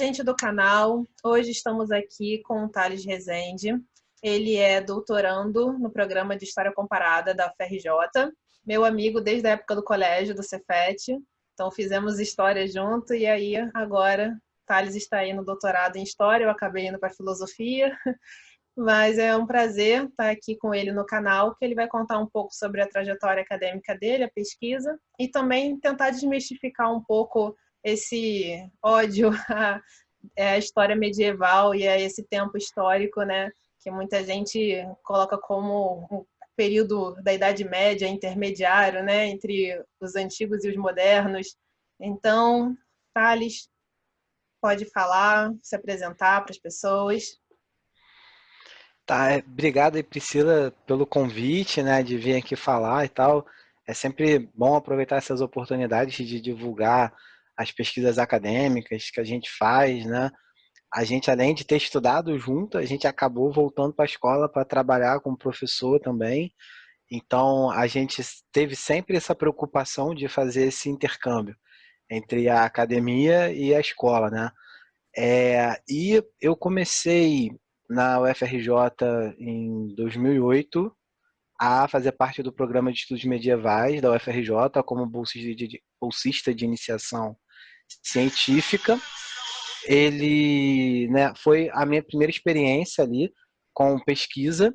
gente do canal. Hoje estamos aqui com o Thales Rezende. Ele é doutorando no programa de História Comparada da UFRJ, meu amigo desde a época do colégio, do Cefet. Então fizemos história junto e aí agora Thales está aí no doutorado em História, eu acabei indo para Filosofia. Mas é um prazer estar aqui com ele no canal, que ele vai contar um pouco sobre a trajetória acadêmica dele, a pesquisa, e também tentar desmistificar um pouco esse ódio à história medieval e a esse tempo histórico, né, que muita gente coloca como um período da Idade Média intermediário, né, entre os antigos e os modernos. Então, Thales, pode falar, se apresentar para as pessoas. Tá, obrigado aí, Priscila, pelo convite, né, de vir aqui falar e tal. É sempre bom aproveitar essas oportunidades de divulgar as pesquisas acadêmicas que a gente faz, né? A gente, além de ter estudado junto, a gente acabou voltando para a escola para trabalhar como professor também. Então, a gente teve sempre essa preocupação de fazer esse intercâmbio entre a academia e a escola, né? E eu comecei na UFRJ em 2008 a fazer parte do programa de estudos medievais da UFRJ como bolsista de iniciação científica. Ele, né, foi a minha primeira experiência ali com pesquisa,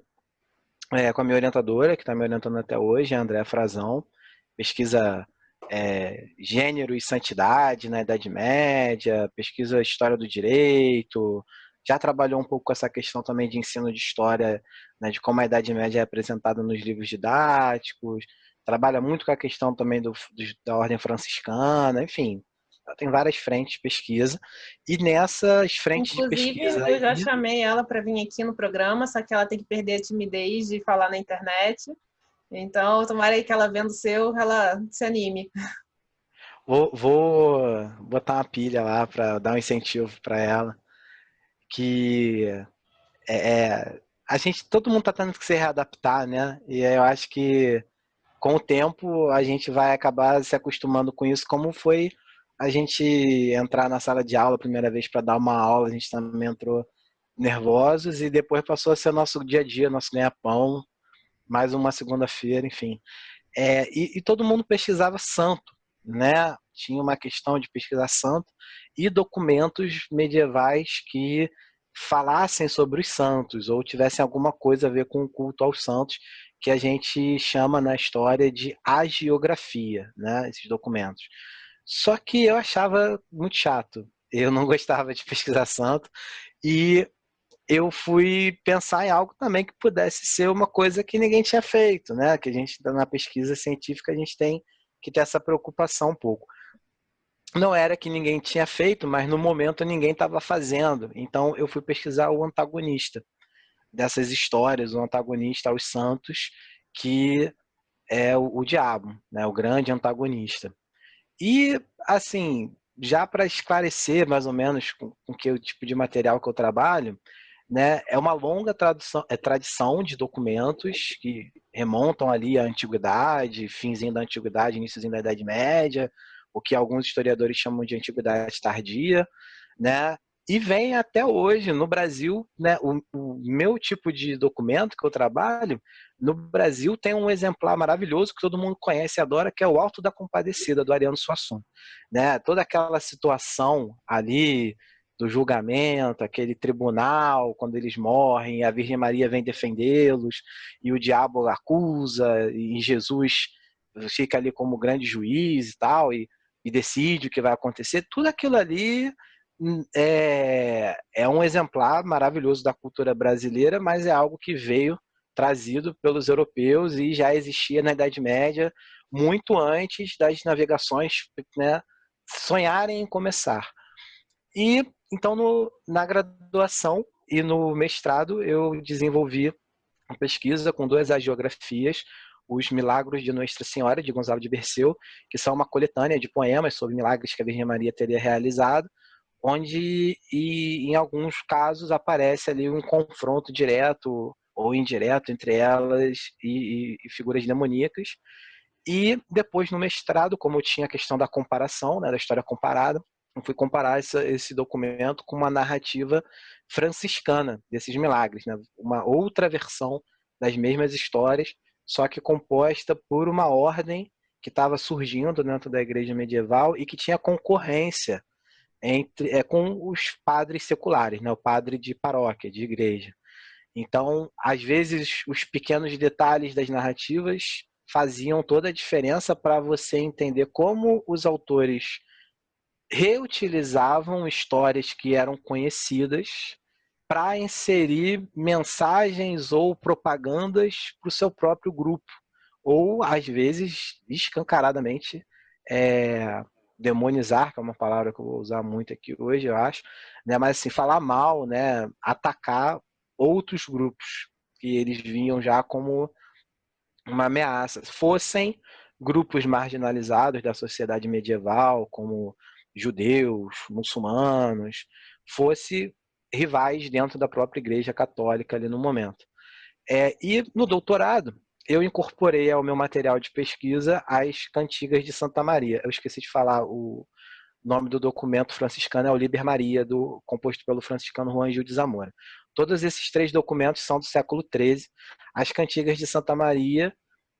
com a minha orientadora, que está me orientando até hoje, a Andréa Frazão, pesquisa gênero e santidade na Idade Média, pesquisa história do direito, já trabalhou um pouco com essa questão também de ensino de história, né, de como a Idade Média é apresentada nos livros didáticos, trabalha muito com a questão também da ordem franciscana, enfim, tem várias frentes de pesquisa, e nessas frentes de Inclusive, pesquisa eu já aí, chamei ela para vir aqui no programa, só que ela tem que perder a timidez de falar na internet. Então, tomara aí que ela vendo o seu, ela se anime. vou botar uma pilha lá para dar um incentivo para ela, que a gente, todo mundo está tendo que se readaptar, né? E eu acho que com o tempo a gente vai acabar se acostumando com isso, como foi a gente entrar na sala de aula a primeira vez para dar uma aula, a gente também entrou nervosos e depois passou a ser nosso dia a dia, nosso ganha-pão, mais uma segunda-feira, enfim. E todo mundo pesquisava santo, né? Tinha uma questão de pesquisar santo e documentos medievais que falassem sobre os santos ou tivessem alguma coisa a ver com o culto aos santos, que a gente chama na história de hagiografia, né? Esses documentos. Só que eu achava muito chato. Eu não gostava de pesquisar santo e eu fui pensar em algo também que pudesse ser uma coisa que ninguém tinha feito, né? Que a gente, na pesquisa científica, a gente tem que ter essa preocupação um pouco. Não era que ninguém tinha feito, mas no momento ninguém estava fazendo. Então eu fui pesquisar o antagonista dessas histórias, o antagonista aos santos, que é o diabo, né? O grande antagonista. E, assim, já para esclarecer mais ou menos com que tipo de material que eu trabalho, né, é uma longa tradição de documentos que remontam ali à antiguidade, finzinho da antiguidade, iníciozinho da Idade Média, o que alguns historiadores chamam de antiguidade tardia, né? E vem até hoje no Brasil, né? O meu tipo de documento que eu trabalho no Brasil tem um exemplar maravilhoso que todo mundo conhece e adora, que é o Alto da Compadecida do Ariano Suassuna, né? Toda aquela situação ali do julgamento, aquele tribunal, quando eles morrem, a Virgem Maria vem defendê-los, e o diabo acusa, e Jesus fica ali como grande juiz e tal, e decide o que vai acontecer. Tudo aquilo ali é um exemplar maravilhoso da cultura brasileira, mas é algo que veio trazido pelos europeus e já existia na Idade Média, muito antes das navegações, né, sonharem em começar. E então na graduação e no mestrado eu desenvolvi uma pesquisa com duas agiografias, os Milagros de Nossa Senhora de Gonçalo de Berceu, que são uma coletânea de poemas sobre milagres que a Virgem Maria teria realizado, onde em alguns casos aparece ali um confronto direto ou indireto entre elas e figuras demoníacas. E depois no mestrado, como eu tinha a questão da comparação, né, da história comparada, eu fui comparar esse documento com uma narrativa franciscana desses milagres, né? Uma outra versão das mesmas histórias, só que composta por uma ordem que estava surgindo dentro da igreja medieval e que tinha concorrência com os padres seculares, né? O padre de paróquia, de igreja. Então, às vezes, os pequenos detalhes das narrativas faziam toda a diferença para você entender como os autores reutilizavam histórias que eram conhecidas para inserir mensagens ou propagandas para o seu próprio grupo. Ou, às vezes, escancaradamente, demonizar, que é uma palavra que eu vou usar muito aqui hoje, eu acho, né? Mas assim, falar mal, né? Atacar outros grupos que eles viam já como uma ameaça. Fossem grupos marginalizados da sociedade medieval, como judeus, muçulmanos, fosse rivais dentro da própria Igreja Católica ali no momento. E no doutorado, eu incorporei ao meu material de pesquisa as cantigas de Santa Maria. Eu esqueci de falar, o nome do documento franciscano é o Liber Maria, composto pelo franciscano Juan Gil de Zamora. Todos esses 3 documentos são do século XIII. As cantigas de Santa Maria,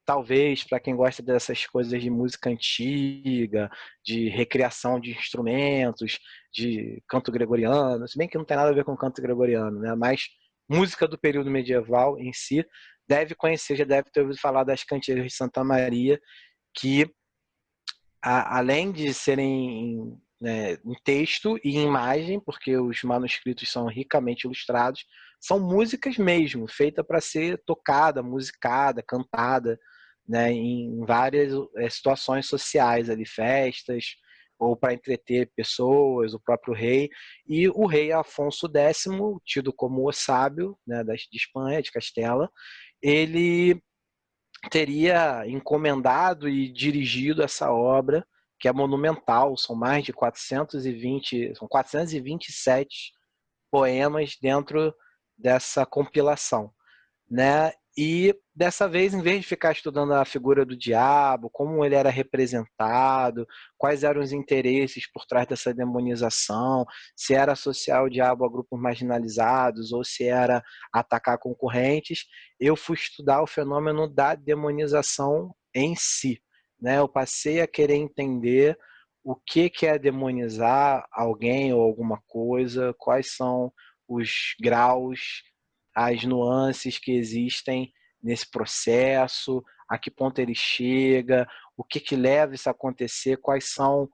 talvez para quem gosta dessas coisas de música antiga, de recriação de instrumentos, de canto gregoriano, se bem que não tem nada a ver com canto gregoriano, né? Mas música do período medieval em si, deve conhecer, já deve ter ouvido falar das cantigas de Santa Maria, que além de serem, né, em texto e em imagem, porque os manuscritos são ricamente ilustrados, são músicas mesmo, feitas para ser tocada, musicada, cantada, né, em várias situações sociais, ali, festas, ou para entreter pessoas, o próprio rei. E o rei Afonso X, tido como o sábio, né, de Espanha, de Castela, ele teria encomendado e dirigido essa obra, que é monumental, são mais de 427 poemas dentro dessa compilação, né? E dessa vez, em vez de ficar estudando a figura do diabo, como ele era representado, quais eram os interesses por trás dessa demonização, se era associar o diabo a grupos marginalizados ou se era atacar concorrentes, eu fui estudar o fenômeno da demonização em si, né? Eu passei a querer entender o que é demonizar alguém ou alguma coisa, quais são os graus, as nuances que existem nesse processo, a que ponto ele chega, o que leva isso a acontecer, quais são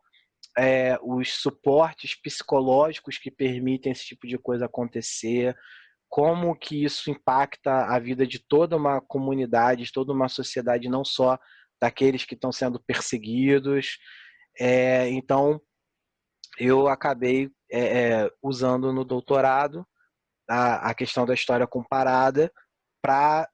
os suportes psicológicos que permitem esse tipo de coisa acontecer, como que isso impacta a vida de toda uma comunidade, de toda uma sociedade, não só daqueles que estão sendo perseguidos. Então, eu acabei usando no doutorado a questão da história comparada para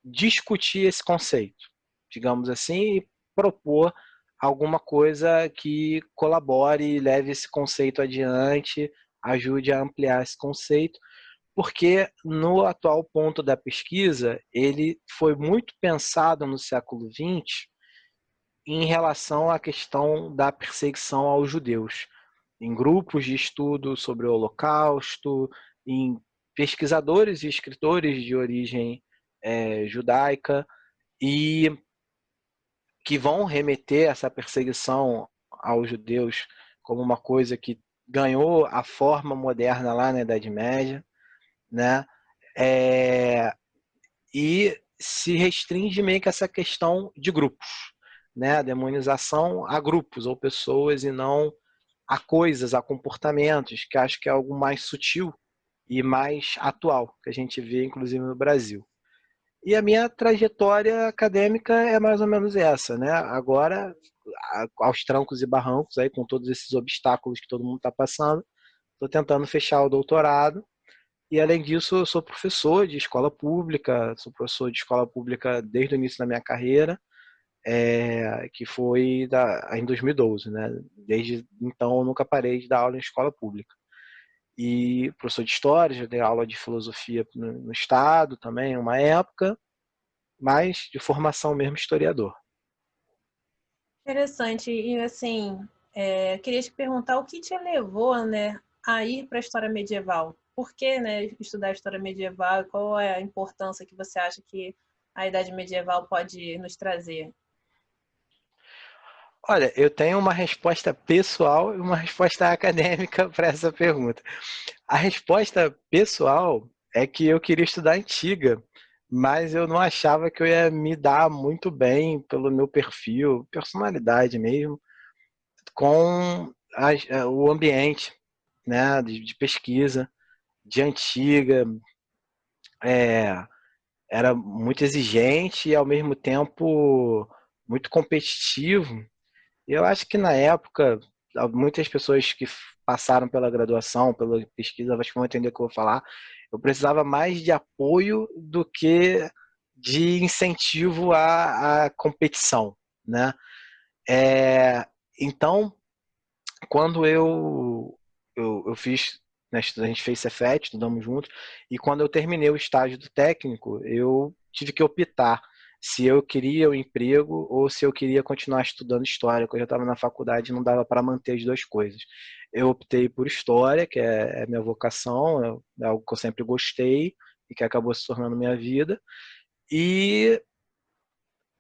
discutir esse conceito, digamos assim, e propor alguma coisa que colabore e leve esse conceito adiante, ajude a ampliar esse conceito, porque no atual ponto da pesquisa, ele foi muito pensado no século XX em relação à questão da perseguição aos judeus, em grupos de estudo sobre o Holocausto, em pesquisadores e escritores de origem judaica, e que vão remeter essa perseguição aos judeus como uma coisa que ganhou a forma moderna lá na Idade Média, né? E se restringe meio que essa questão de grupos, né? A demonização a grupos ou pessoas e não a coisas, a comportamentos, que acho que é algo mais sutil e mais atual, que a gente vê inclusive no Brasil. E a minha trajetória acadêmica é mais ou menos essa, né? Agora, aos trancos e barrancos, aí, com todos esses obstáculos que todo mundo está passando, estou tentando fechar o doutorado. E, além disso, eu sou professor de escola pública, sou professor de escola pública desde o início da minha carreira, que foi em 2012, né? Desde então, eu nunca parei de dar aula em escola pública. E professor de história, já dei aula de filosofia no estado também, uma época, mas de formação mesmo historiador. Interessante. E assim, Eu queria te perguntar o que te levou, né, a ir para a história medieval. Por que, né, estudar a história medieval e qual é a importância que você acha que a Idade Medieval pode nos trazer? Olha, eu tenho uma resposta pessoal e uma resposta acadêmica para essa pergunta. A resposta pessoal é que eu queria estudar antiga, mas eu não achava que eu ia me dar muito bem pelo meu perfil, personalidade mesmo, com o ambiente, né, de pesquisa, de antiga, é, era muito exigente e ao mesmo tempo muito competitivo. E eu acho que na época, muitas pessoas que passaram pela graduação, pela pesquisa, acho que vão entender o que eu vou falar. Eu precisava mais de apoio do que de incentivo à competição, né? É, então, quando eu fiz, né, a gente fez Cefet, estudamos juntos, e quando eu terminei o estágio do técnico, eu tive que optar se eu queria o emprego ou se eu queria continuar estudando história, porque eu já estava na faculdade e não dava para manter as duas coisas. Eu optei por história, que é minha vocação, é algo que eu sempre gostei e que acabou se tornando minha vida, e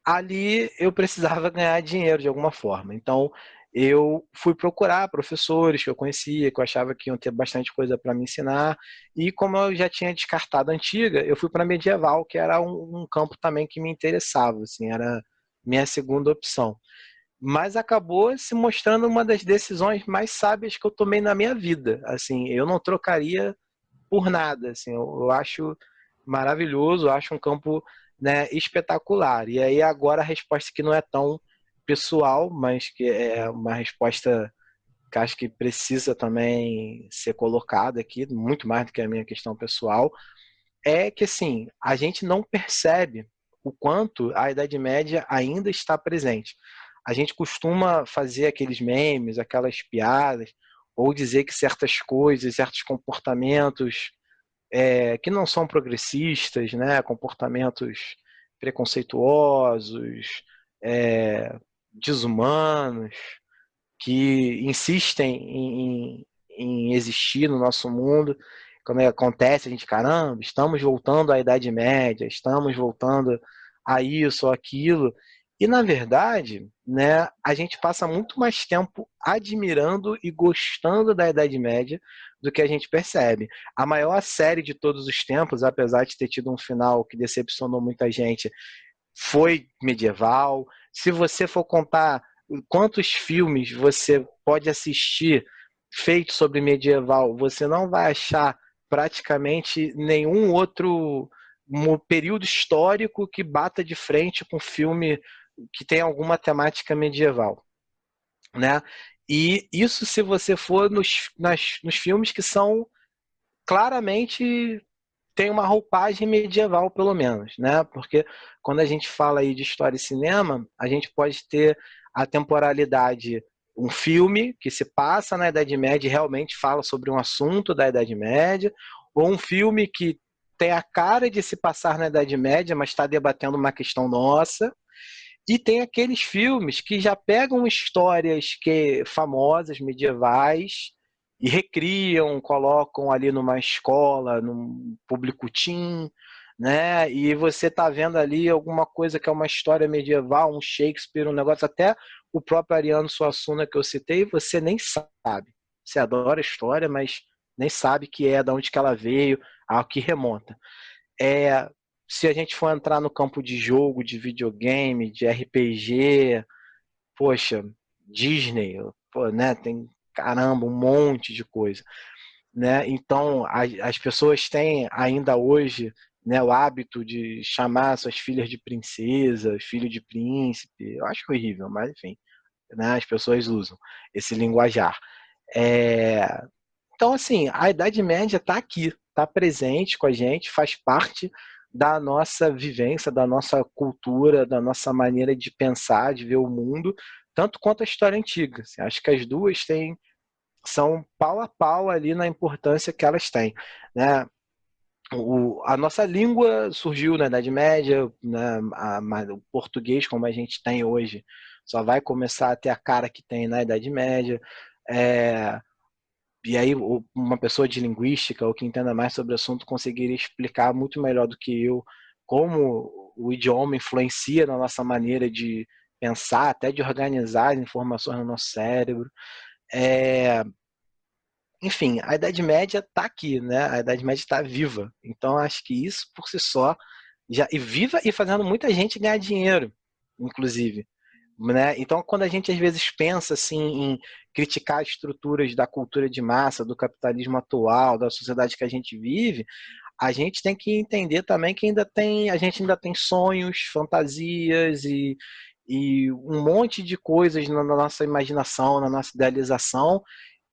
ali eu precisava ganhar dinheiro de alguma forma. Então, eu fui procurar professores que eu conhecia, que eu achava que iam ter bastante coisa para me ensinar. E como eu já tinha descartado a antiga, eu fui para medieval, que era um campo também que me interessava, assim, era minha segunda opção. Mas acabou se mostrando uma das decisões mais sábias que eu tomei na minha vida. Assim, eu não trocaria por nada, assim, eu acho maravilhoso, eu acho um campo, né, espetacular. E aí agora a resposta que não é tão pessoal, mas que é uma resposta que acho que precisa também ser colocada aqui, muito mais do que a minha questão pessoal, é que assim, a gente não percebe o quanto a Idade Média ainda está presente. A gente costuma fazer aqueles memes, aquelas piadas, ou dizer que certas coisas, certos comportamentos que não são progressistas, né, comportamentos preconceituosos, é, desumanos, que insistem em existir no nosso mundo. Quando acontece, a gente, caramba, estamos voltando à Idade Média, estamos voltando a isso ou aquilo. E, na verdade, né, a gente passa muito mais tempo admirando e gostando da Idade Média do que a gente percebe. A maior série de todos os tempos, apesar de ter tido um final que decepcionou muita gente, foi medieval. Se você for contar quantos filmes você pode assistir feitos sobre medieval, você não vai achar praticamente nenhum outro período histórico que bata de frente com filme que tem alguma temática medieval, né? E isso se você for nos filmes que são claramente tem uma roupagem medieval, pelo menos, né? Porque quando a gente fala aí de história e cinema, a gente pode ter a temporalidade, um filme que se passa na Idade Média e realmente fala sobre um assunto da Idade Média, ou um filme que tem a cara de se passar na Idade Média, mas está debatendo uma questão nossa, e tem aqueles filmes que já pegam histórias famosas, medievais, e recriam, colocam ali numa escola, num público teen, né? E você está vendo ali alguma coisa que é uma história medieval, um Shakespeare, um negócio, até o próprio Ariano Suassuna que eu citei, você nem sabe. Você adora a história, mas nem sabe que é, de onde que ela veio, ao que remonta. Se a gente for entrar no campo de jogo, de videogame, de RPG, poxa, Disney, pô, né, tem caramba, um monte de coisa, né? Então, as pessoas têm ainda hoje, né, o hábito de chamar suas filhas de princesa, filho de príncipe. Eu acho horrível, mas enfim, né, as pessoas usam esse linguajar. É, então, assim, a Idade Média está aqui, está presente com a gente, faz parte da nossa vivência, da nossa cultura, da nossa maneira de pensar, de ver o mundo, tanto quanto a história antiga. Assim, acho que as duas são pau a pau ali na importância que elas têm, né? A nossa língua surgiu na Idade Média, né? O português como a gente tem hoje só vai começar a ter a cara que tem na Idade Média. É, e aí uma pessoa de linguística ou que entenda mais sobre o assunto conseguiria explicar muito melhor do que eu como o idioma influencia na nossa maneira de pensar, até de organizar as informações no nosso cérebro. É, enfim, a Idade Média está aqui, né? A Idade Média está viva. Então, acho que isso por si só já e viva e fazendo muita gente ganhar dinheiro, inclusive, né? Então, quando a gente às vezes pensa assim em criticar estruturas da cultura de massa, do capitalismo atual, da sociedade que a gente vive, a gente tem que entender também que a gente ainda tem sonhos, fantasias e um monte de coisas na nossa imaginação, na nossa idealização,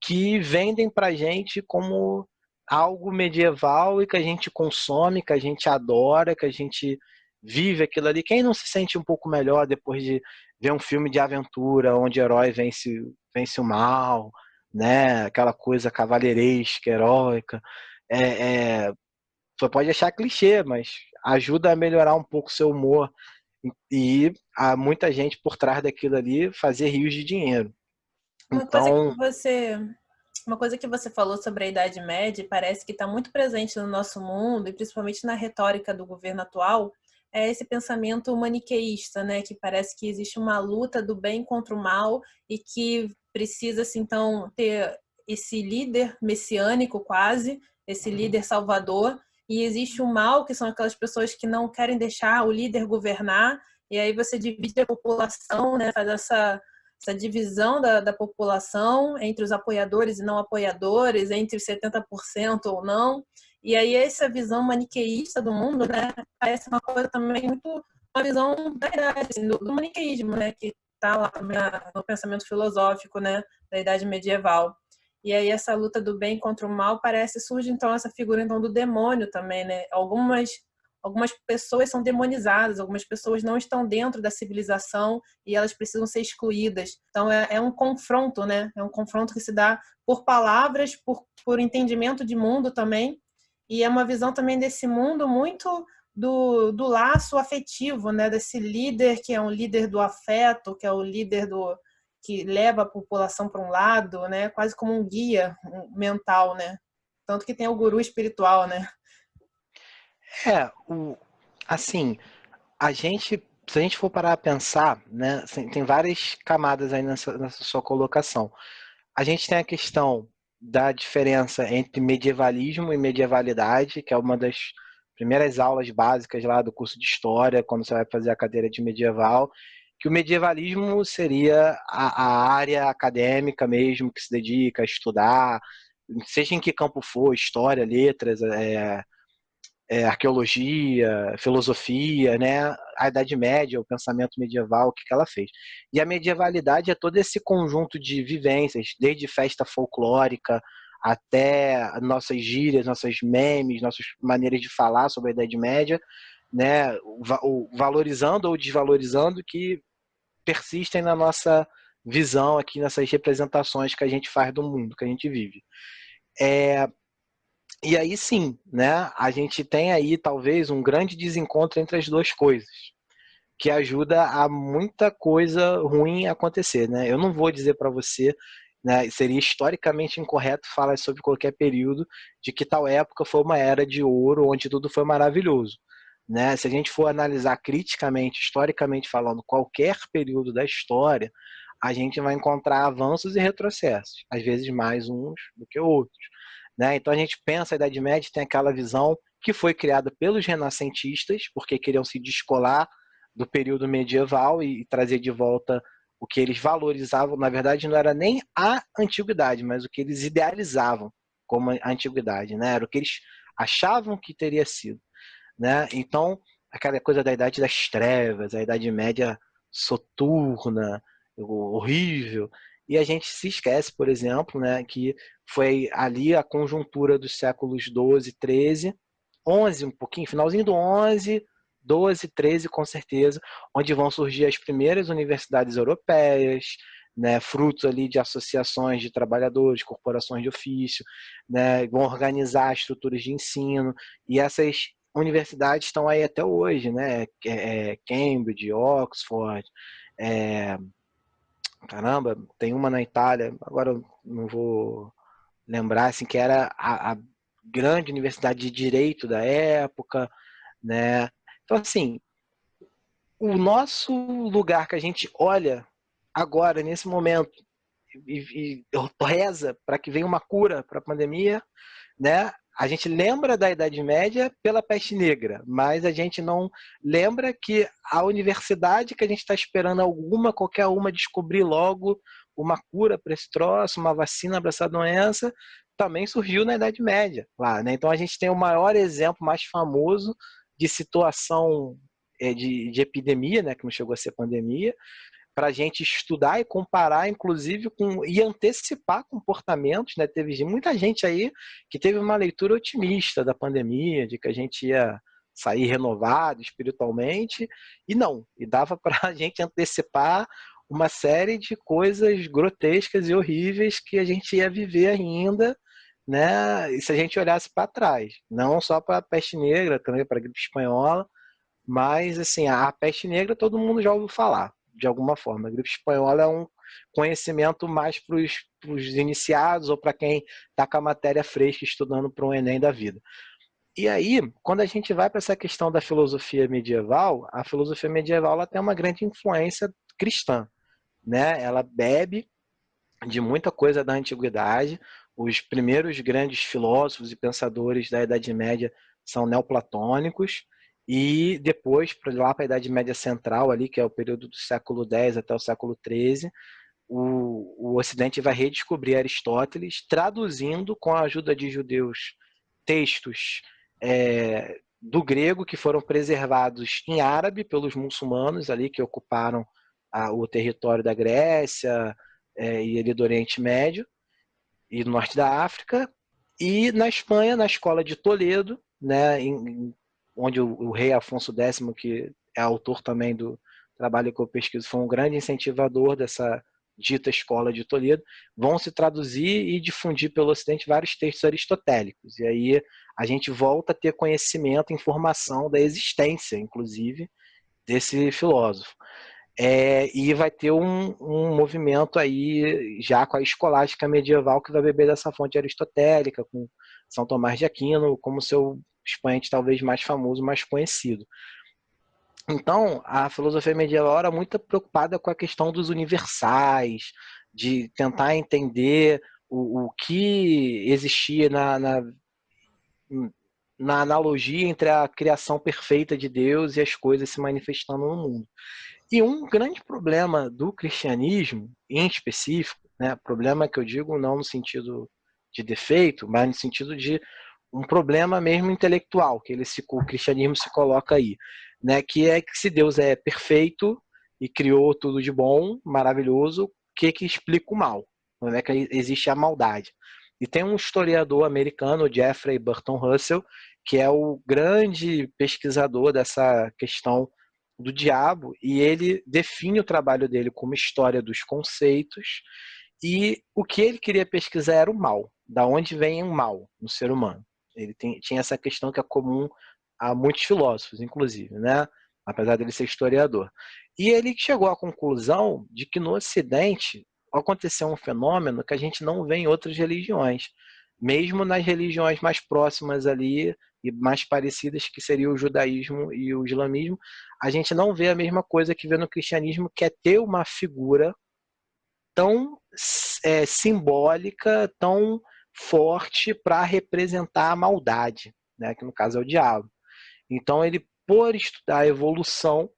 que vendem para a gente como algo medieval e que a gente consome, que a gente adora, que a gente vive aquilo ali. Quem não se sente um pouco melhor depois de ver um filme de aventura onde o herói vence o mal, né? Aquela coisa cavalheiresca, heróica. É, só pode achar clichê, mas ajuda a melhorar um pouco o seu humor e há muita gente por trás daquilo ali fazer rios de dinheiro. Uma coisa que Então, você, uma coisa que você falou sobre a Idade Média, e parece que está muito presente no nosso mundo, e principalmente na retórica do governo atual, é esse pensamento maniqueísta, né? Que parece que existe uma luta do bem contra o mal e que precisa-se, então, ter esse líder messiânico quase, esse líder salvador, e existe o mal, que são aquelas pessoas que não querem deixar o líder governar, e aí você divide a população, né? Faz essa divisão da população entre os apoiadores e não apoiadores, entre os 70% ou não. E aí essa visão maniqueísta do mundo, né, parece uma coisa também muito uma visão da idade, assim, do maniqueísmo, né, que está lá no pensamento filosófico, né, da idade medieval. E aí essa luta do bem contra o mal parece surge então essa figura então do demônio também, né? Algumas pessoas são demonizadas, algumas pessoas não estão dentro da civilização e elas precisam ser excluídas. Então é um confronto, né? É um confronto que se dá por palavras, por entendimento de mundo também, e é uma visão também desse mundo muito do laço afetivo, né? Desse líder que é um líder do afeto, que é o líder que leva a população para um lado, né? Quase como um guia mental, né? Tanto que tem o guru espiritual, né? é, assim, se a gente for parar a pensar, né, assim, tem várias camadas aí nessa sua colocação. A gente tem a questão da diferença entre medievalismo e medievalidade, que é uma das primeiras aulas básicas lá do curso de História, quando você vai fazer a cadeira de medieval, que o medievalismo seria a área acadêmica mesmo, que se dedica a estudar, seja em que campo for, história, letras, arqueologia, filosofia, né? A Idade Média, o pensamento medieval, o que ela fez. E a medievalidade é todo esse conjunto de vivências, desde festa folclórica até nossas gírias, nossos memes, nossas maneiras de falar sobre a Idade Média, né? Valorizando ou desvalorizando que persistem na nossa visão aqui nessas representações que a gente faz do mundo que a gente vive. E aí sim, né? A gente tem aí talvez um grande desencontro entre as duas coisas, que ajuda a muita coisa ruim acontecer, né? Eu não vou dizer para você, né, seria historicamente incorreto falar sobre qualquer período de que tal época foi uma era de ouro onde tudo foi maravilhoso, né? Se a gente for analisar criticamente, historicamente falando, qualquer período da história, a gente vai encontrar avanços e retrocessos, às vezes mais uns do que outros, né? Então a gente pensa a Idade Média, tem aquela visão que foi criada pelos renascentistas, porque queriam se descolar do período medieval e trazer de volta o que eles valorizavam. Na verdade, não era nem a antiguidade, mas o que eles idealizavam como a antiguidade, né? Era o que eles achavam que teria sido, né? Então, aquela coisa da Idade das Trevas, a Idade Média soturna, horrível. E a gente se esquece, por exemplo, né, que foi ali a conjuntura dos séculos 12, 13, 11 um pouquinho, finalzinho do 11, 12, 13 com certeza, onde vão surgir as primeiras universidades europeias, né, frutos ali de associações de trabalhadores, corporações de ofício, né, vão organizar estruturas de ensino, e essas universidades estão aí até hoje, né, Cambridge, Oxford, é, caramba, tem uma na Itália, agora eu não vou lembrar, assim, que era a grande universidade de direito da época, né? Então, assim, o nosso lugar que a gente olha agora, nesse momento, e reza para que venha uma cura para a pandemia, né? A gente lembra da Idade Média pela peste negra, mas a gente não lembra que a universidade que a gente está esperando qualquer uma, descobrir logo uma cura para esse troço, uma vacina para essa doença, também surgiu na Idade Média lá, né? Então a gente tem o maior exemplo, mais famoso de situação de epidemia, né? Que não chegou a ser pandemia, para a gente estudar e comparar, inclusive, e antecipar comportamentos, né? Teve muita gente aí que teve uma leitura otimista da pandemia, de que a gente ia sair renovado espiritualmente, e dava para a gente antecipar uma série de coisas grotescas e horríveis que a gente ia viver ainda, né? E se a gente olhasse para trás, não só para a peste negra, também para a gripe espanhola, mas, assim, a peste negra todo mundo já ouviu falar, de alguma forma. A gripe espanhola é um conhecimento mais para os iniciados ou para quem está com a matéria fresca estudando para um Enem da vida. E aí, quando a gente vai para essa questão da filosofia medieval, a filosofia medieval ela tem uma grande influência cristã, né? Ela bebe de muita coisa da antiguidade. Os primeiros grandes filósofos e pensadores da Idade Média são neoplatônicos, e depois, lá para a Idade Média Central, ali, que é o período do século X até o século XIII, o Ocidente vai redescobrir Aristóteles, traduzindo, com a ajuda de judeus, textos do grego que foram preservados em árabe pelos muçulmanos ali que ocuparam o território da Grécia, e ali do Oriente Médio e do Norte da África, e na Espanha, na escola de Toledo, né, onde o rei Afonso X, que é autor também do trabalho que eu pesquiso, foi um grande incentivador dessa dita escola de Toledo, vão se traduzir e difundir pelo Ocidente vários textos aristotélicos. E aí a gente volta a ter conhecimento, informação da existência, inclusive, desse filósofo. E vai ter um movimento aí já com a escolástica medieval que vai beber dessa fonte aristotélica, com São Tomás de Aquino como seu expoente talvez mais famoso, mais conhecido. Então, a filosofia medieval era muito preocupada com a questão dos universais, de tentar entender o que existia na analogia entre a criação perfeita de Deus e as coisas se manifestando no mundo. E um grande problema do cristianismo, em específico, né, problema que eu digo não no sentido de defeito, mas no sentido de um problema mesmo intelectual, que o cristianismo se coloca aí, né, que é que se Deus é perfeito e criou tudo de bom, maravilhoso, o que explica o mal? Como é que existe a maldade? E tem um historiador americano, Jeffrey Burton Russell, que é o grande pesquisador dessa questão do diabo, e ele define o trabalho dele como história dos conceitos, e o que ele queria pesquisar era o mal, da onde vem o mal no ser humano. Ele tinha essa questão que é comum a muitos filósofos, inclusive, né? Apesar dele ser historiador. E ele chegou à conclusão de que no Ocidente aconteceu um fenômeno que a gente não vê em outras religiões, mesmo nas religiões mais próximas ali e mais parecidas, que seria o judaísmo e o islamismo, a gente não vê a mesma coisa que vê no cristianismo, que é ter uma figura tão simbólica, tão forte para representar a maldade, né? Que no caso é o diabo. Então ele, por estudar a evolução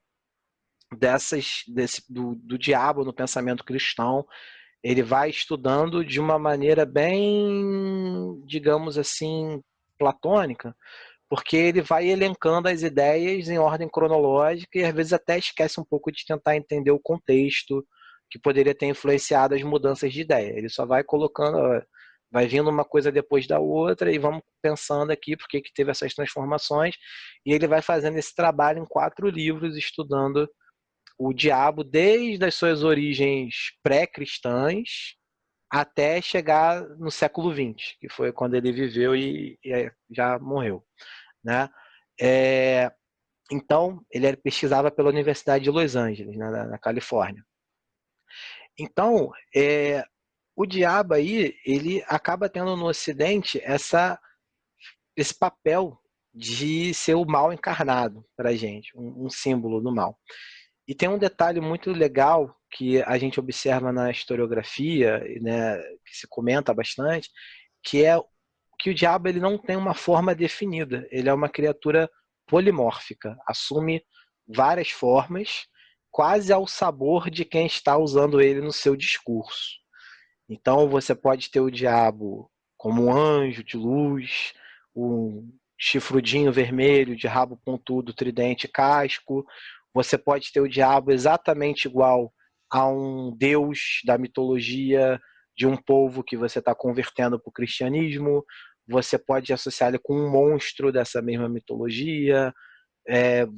do diabo no pensamento cristão, ele vai estudando de uma maneira bem, digamos assim, platônica, porque ele vai elencando as ideias em ordem cronológica e às vezes até esquece um pouco de tentar entender o contexto que poderia ter influenciado as mudanças de ideia. Ele só vai colocando, vai vindo uma coisa depois da outra e vamos pensando aqui por que teve essas transformações, e ele vai fazendo esse trabalho em 4 livros, estudando o diabo desde as suas origens pré-cristãs até chegar no século XX, que foi quando ele viveu e já morreu, né? É, então, ele pesquisava pela Universidade de Los Angeles, né, na Califórnia. Então, o diabo aí, ele acaba tendo no Ocidente esse papel de ser o mal encarnado para a gente, um símbolo do mal. E tem um detalhe muito legal que a gente observa na historiografia, né, que se comenta bastante, que é que o diabo ele não tem uma forma definida, ele é uma criatura polimórfica, assume várias formas, quase ao sabor de quem está usando ele no seu discurso. Então você pode ter o diabo como um anjo de luz, um chifrudinho vermelho de rabo pontudo, tridente, casco. Você pode ter o diabo exatamente igual a um deus da mitologia de um povo que você está convertendo para o cristianismo. Você pode associar ele com um monstro dessa mesma mitologia.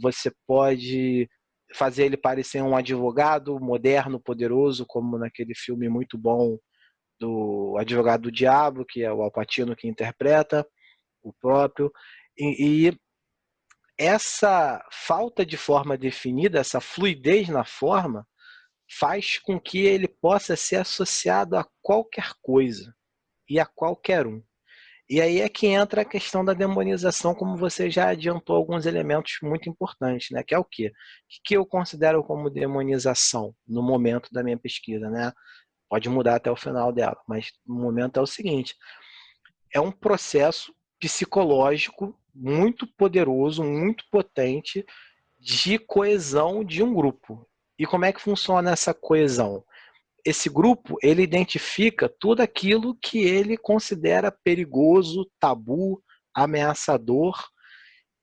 Você pode fazer ele parecer um advogado moderno, poderoso, como naquele filme muito bom do Advogado do Diabo, que é o Al Pacino que interpreta o próprio. E essa falta de forma definida, essa fluidez na forma, faz com que ele possa ser associado a qualquer coisa e a qualquer um. E aí é que entra a questão da demonização, como você já adiantou alguns elementos muito importantes, né? Que é o quê? O que eu considero como demonização no momento da minha pesquisa, né? Pode mudar até o final dela, mas no momento é o seguinte: é um processo psicológico muito poderoso, muito potente de coesão de um grupo. E como é que funciona essa coesão? Esse grupo, ele identifica tudo aquilo que ele considera perigoso, tabu, ameaçador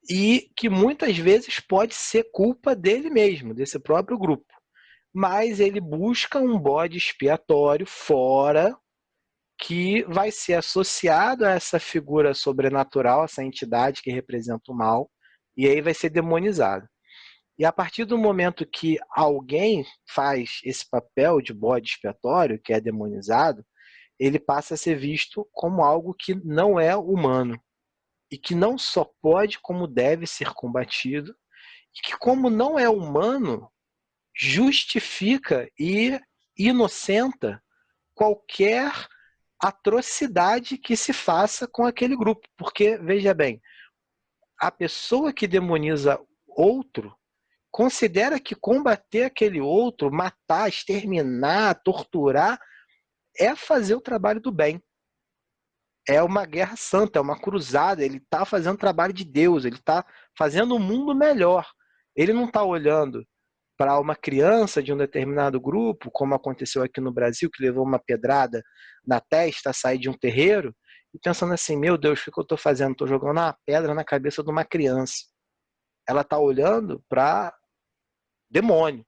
e que muitas vezes pode ser culpa dele mesmo, desse próprio grupo. Mas ele busca um bode expiatório fora que vai ser associado a essa figura sobrenatural, essa entidade que representa o mal, e aí vai ser demonizado. E a partir do momento que alguém faz esse papel de bode expiatório, que é demonizado, ele passa a ser visto como algo que não é humano e que não só pode, como deve ser combatido, e que, como não é humano, justifica e inocenta qualquer atrocidade que se faça com aquele grupo. Porque, veja bem, a pessoa que demoniza outro considera que combater aquele outro, matar, exterminar, torturar, é fazer o trabalho do bem. É uma guerra santa, é uma cruzada, ele está fazendo o trabalho de Deus, ele está fazendo o mundo melhor. Ele não está olhando para uma criança de um determinado grupo, como aconteceu aqui no Brasil, que levou uma pedrada na testa a sair de um terreiro, e pensando assim, meu Deus, o que eu estou fazendo? Estou jogando uma pedra na cabeça de uma criança. Ela está olhando para demônio,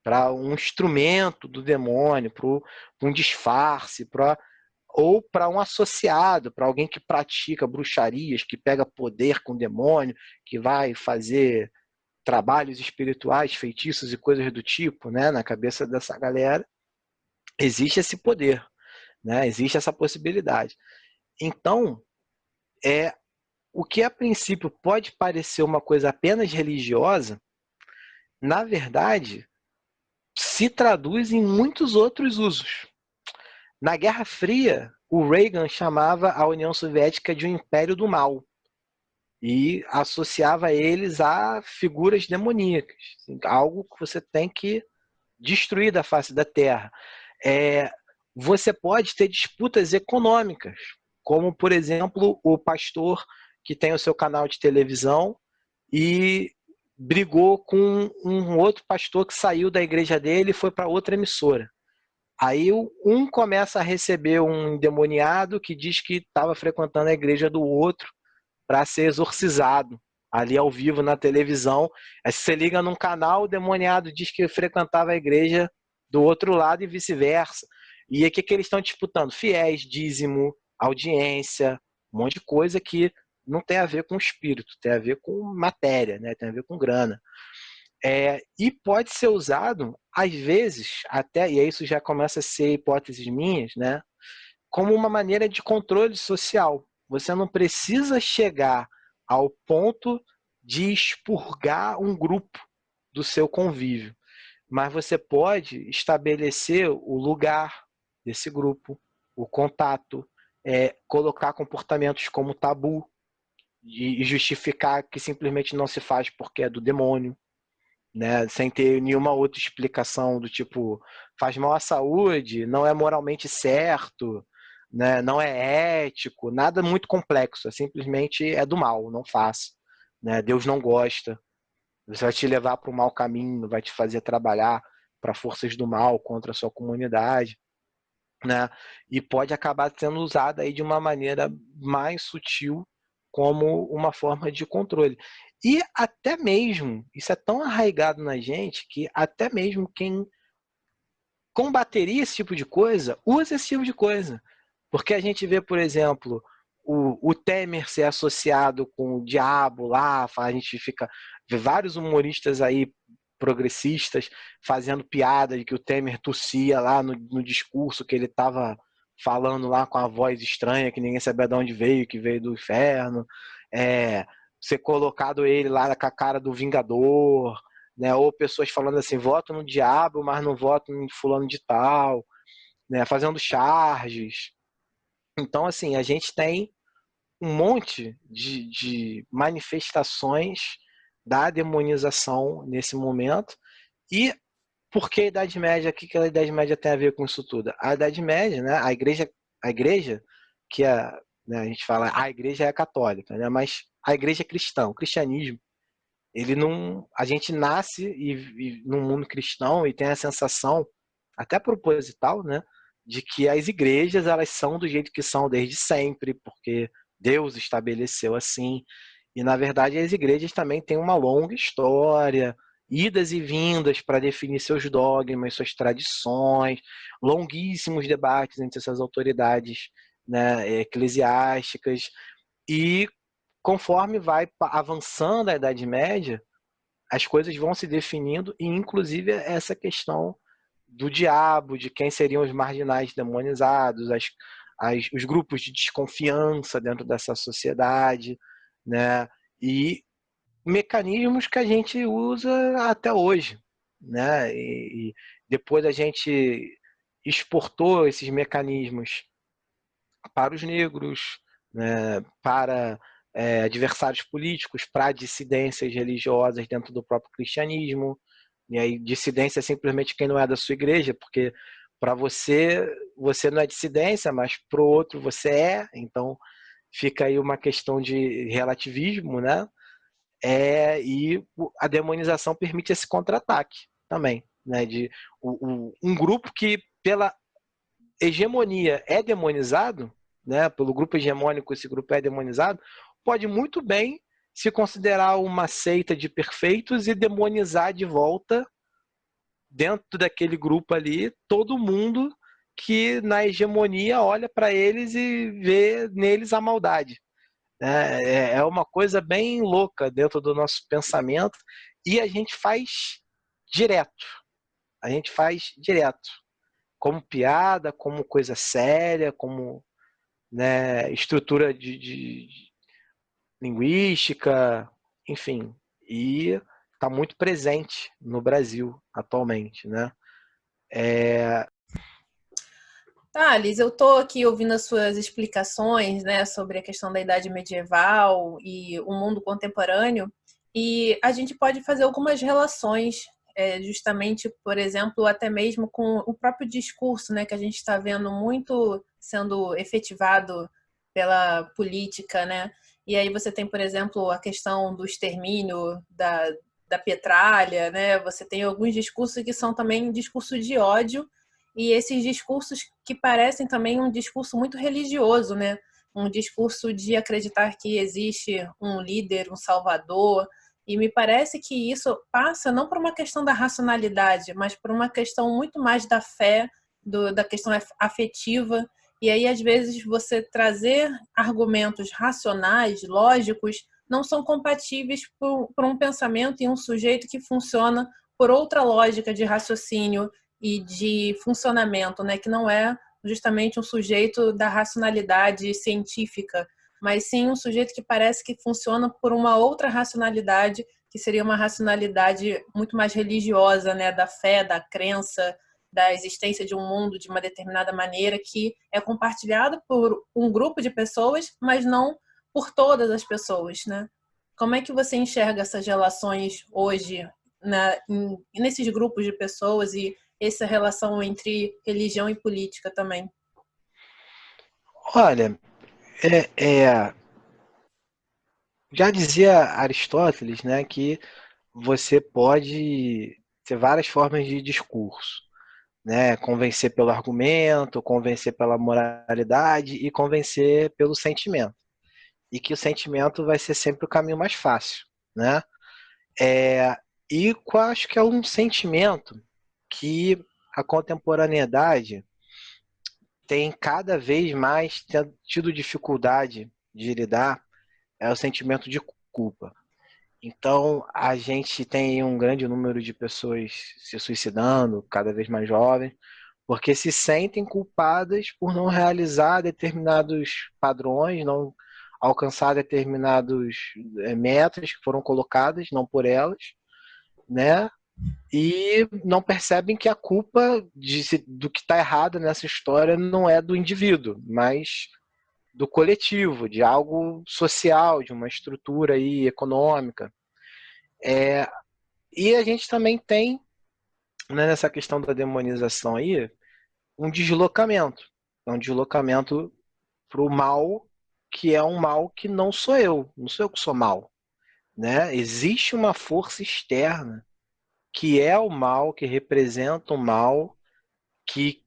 para um instrumento do demônio, para um disfarce, ou para um associado, para alguém que pratica bruxarias, que pega poder com o demônio, que vai fazer trabalhos espirituais, feitiços e coisas do tipo, né, na cabeça dessa galera, existe esse poder, né, existe essa possibilidade. Então, o que a princípio pode parecer uma coisa apenas religiosa, na verdade, se traduz em muitos outros usos. Na Guerra Fria, o Reagan chamava a União Soviética de um império do mal e associava eles a figuras demoníacas, algo que você tem que destruir da face da Terra. Você pode ter disputas econômicas, como, por exemplo, o pastor que tem o seu canal de televisão e brigou com um outro pastor que saiu da igreja dele e foi para outra emissora. Aí um começa a receber um endemoniado que diz que estava frequentando a igreja do outro para ser exorcizado ali ao vivo na televisão. Aí você liga num canal, o demoniado diz que frequentava a igreja do outro lado e vice-versa. E aí o que eles estão disputando? Fiéis, dízimo, audiência, um monte de coisa que não tem a ver com espírito, tem a ver com matéria, né? Tem a ver com grana. E pode ser usado, às vezes, até, e isso já começa a ser hipóteses minhas, né? Como uma maneira de controle social. Você não precisa chegar ao ponto de expurgar um grupo do seu convívio. mas você pode estabelecer o lugar desse grupo, o contato, colocar comportamentos como tabu e justificar que simplesmente não se faz porque é do demônio, né? Sem ter nenhuma outra explicação do tipo, faz mal à saúde, não é moralmente certo, né? Não é ético, nada muito complexo, simplesmente é do mal, não faça, né? Deus não gosta, você vai te levar para o mau caminho, vai te fazer trabalhar para forças do mal contra a sua comunidade, né? E pode acabar sendo usada aí de uma maneira mais sutil como uma forma de controle. E até mesmo, isso é tão arraigado na gente que até mesmo quem combateria esse tipo de coisa, usa esse tipo de coisa. Porque a gente vê, por exemplo, o Temer ser associado com o diabo lá, a gente vê vários humoristas aí progressistas fazendo piada de que o Temer tossia lá no discurso que ele estava falando lá com a voz estranha, que ninguém sabia de onde veio, que veio do inferno. Ser colocado ele lá com a cara do Vingador, né? Ou pessoas falando assim, voto no diabo, mas não voto em fulano de tal, né? Fazendo charges. Então, assim, a gente tem um monte de manifestações da demonização nesse momento. E por que a Idade Média? O que a Idade Média tem a ver com isso tudo? A Idade Média, né? A igreja que é, né, a gente fala, a igreja é católica, né? Mas a igreja é cristã, o cristianismo, ele não, a gente nasce e num mundo cristão e tem a sensação, até proposital, né, de que as igrejas elas são do jeito que são desde sempre, porque Deus estabeleceu assim. E na verdade as igrejas também têm uma longa história, idas e vindas para definir seus dogmas, suas tradições, longuíssimos debates entre essas autoridades, né, eclesiásticas. E conforme vai avançando a Idade Média, as coisas vão se definindo, e inclusive essa questão do diabo, de quem seriam os marginais demonizados, os grupos de desconfiança dentro dessa sociedade, né? E mecanismos que a gente usa até hoje, né? E depois a gente exportou esses mecanismos para os negros, né, para adversários políticos, para dissidências religiosas dentro do próprio cristianismo. E aí, dissidência é simplesmente quem não é da sua igreja, porque para você, você não é dissidência, mas para o outro você é. Então, fica aí uma questão de relativismo, né? E a demonização permite esse contra-ataque também, né? De um grupo que, pela hegemonia é demonizado, né, pelo grupo hegemônico esse grupo é demonizado, pode muito bem se considerar uma seita de perfeitos e demonizar de volta dentro daquele grupo ali todo mundo que na hegemonia olha para eles e vê neles a maldade. É uma coisa bem louca dentro do nosso pensamento e a gente faz direto. A gente faz direto como piada, como coisa séria, como, né, estrutura de linguística, enfim. E está muito presente no Brasil atualmente, né? Thales, eu estou aqui ouvindo as suas explicações, né, sobre a questão da Idade Medieval e o mundo contemporâneo, e a gente pode fazer algumas relações, justamente, por exemplo, até mesmo com o próprio discurso, né, que a gente está vendo muito sendo efetivado pela política, né? E aí você tem, por exemplo, a questão do extermínio da petralha, né? Você tem alguns discursos que são também discurso de ódio, e esses discursos que parecem também um discurso muito religioso, né? Um discurso de acreditar que existe um líder, um salvador, e me parece que isso passa não por uma questão da racionalidade, mas por uma questão muito mais da fé, da questão afetiva. E aí, às vezes, você trazer argumentos racionais, lógicos, não são compatíveis por um pensamento e um sujeito que funciona por outra lógica de raciocínio e de funcionamento, né? Que não é justamente um sujeito da racionalidade científica, mas sim um sujeito que parece que funciona por uma outra racionalidade que seria uma racionalidade muito mais religiosa, né, da fé, da crença, da existência de um mundo de uma determinada maneira que é compartilhado por um grupo de pessoas, mas não por todas as pessoas, né? Como é que você enxerga essas relações hoje, nesses grupos de pessoas e essa relação entre religião e política também? Olha, é, é, já dizia Aristóteles, né, que você pode ter várias formas de discurso, né? Convencer pelo argumento, convencer pela moralidade e convencer pelo sentimento. E que o sentimento vai ser sempre o caminho mais fácil, né? É, e eu acho que é um sentimento que a contemporaneidade tem cada vez mais tido dificuldade de lidar, é o sentimento de culpa. Então, a gente tem um grande número de pessoas se suicidando, cada vez mais jovens, porque se sentem culpadas por não realizar determinados padrões, não alcançar determinados metas que foram colocadas, não por elas, né? E não percebem que a culpa do que está errado nessa história não é do indivíduo, mas do coletivo, de algo social, de uma estrutura aí econômica. E a gente também tem, né, nessa questão da demonização aí, um deslocamento. É um deslocamento para o mal, que é um mal que não sou eu que sou mal. Né? Existe uma força externa que é o mal, que representa o mal, que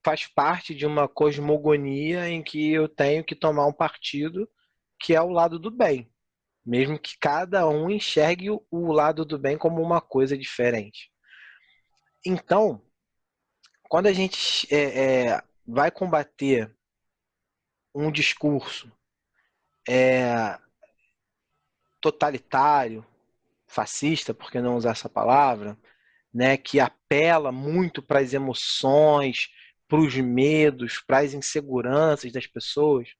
faz parte de uma cosmogonia em que eu tenho que tomar um partido que é o lado do bem, mesmo que cada um enxergue o lado do bem como uma coisa diferente. Então, quando a gente vai combater um discurso totalitário, fascista, por que não usar essa palavra, né, que apela muito para as emoções, para os medos, para as inseguranças das pessoas,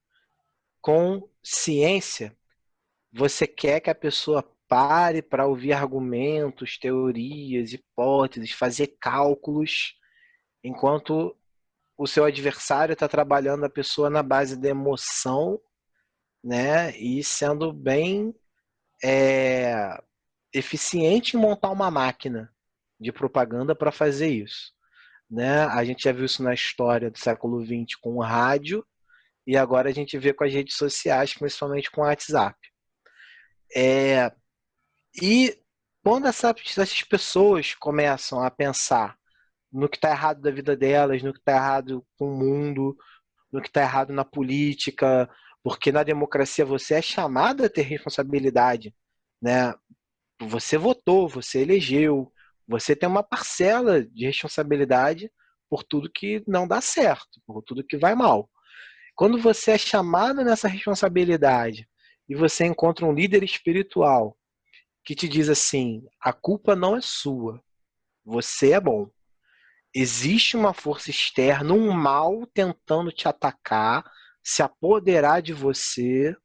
com ciência, você quer que a pessoa pare para ouvir argumentos, teorias, hipóteses, fazer cálculos, enquanto o seu adversário está trabalhando a pessoa na base da emoção, né, e sendo bem eficiente em montar uma máquina de propaganda para fazer isso. Né? A gente já viu isso na história do século XX com o rádio e agora a gente vê com as redes sociais, principalmente com o WhatsApp. E quando essas pessoas começam a pensar no que está errado da vida delas, no que está errado com o mundo, no que está errado na política, porque na democracia você é chamado a ter responsabilidade, né? Você votou, você elegeu, você tem uma parcela de responsabilidade por tudo que não dá certo, por tudo que vai mal. Quando você é chamado nessa responsabilidade e você encontra um líder espiritual que te diz assim: a culpa não é sua, você é bom. Existe uma força externa, um mal tentando te atacar, se apoderar de você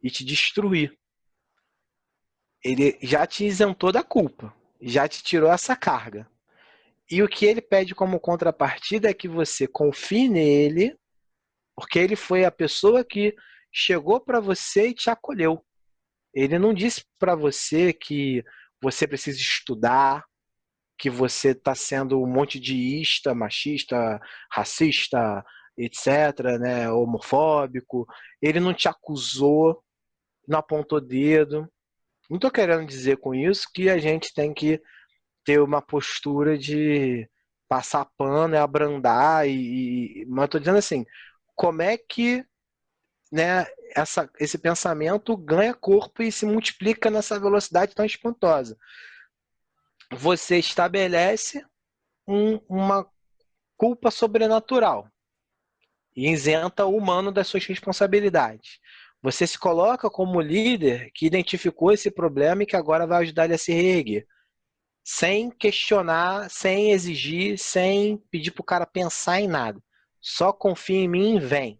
e te destruir. Ele já te isentou da culpa, já te tirou essa carga. E o que ele pede como contrapartida é que você confie nele, porque ele foi a pessoa que chegou para você e te acolheu. Ele não disse para você que você precisa estudar, que você está sendo um monte de ista, machista, racista, etc., né, homofóbico. Ele não te acusou, não apontou dedo. Não estou querendo dizer com isso que a gente tem que ter uma postura de passar pano, abrandar, mas estou dizendo assim, como é que, né, esse pensamento ganha corpo e se multiplica nessa velocidade tão espantosa? Você estabelece uma culpa sobrenatural e isenta o humano das suas responsabilidades. Você se coloca como líder que identificou esse problema e que agora vai ajudar ele a se reerguer. Sem questionar, sem exigir, sem pedir para o cara pensar em nada. Só confia em mim e vem.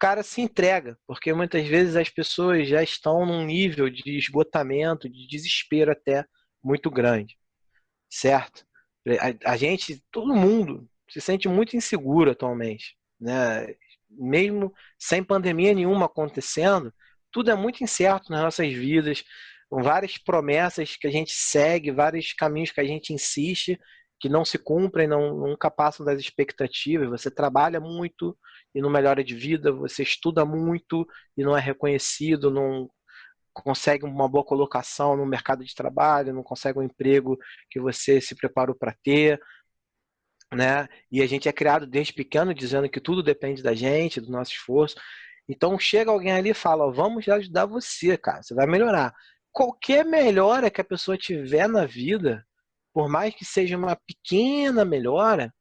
cara se entrega, porque muitas vezes as pessoas já estão num nível de esgotamento, de desespero até muito grande, certo? A gente, todo mundo, se sente muito inseguro atualmente, né? Mesmo sem pandemia nenhuma acontecendo, tudo é muito incerto nas nossas vidas, com várias promessas que a gente segue, vários caminhos que a gente insiste, que não se cumprem, nunca passam das expectativas. Você trabalha muito e não melhora de vida, você estuda muito e não é reconhecido, não consegue uma boa colocação no mercado de trabalho, não consegue um emprego que você se preparou para ter, né? E a gente é criado desde pequeno dizendo que tudo depende da gente, do nosso esforço. Então chega alguém ali e fala, ó, vamos ajudar você, cara, você vai melhorar. Qualquer melhora que a pessoa tiver na vida, por mais que seja uma pequena melhora,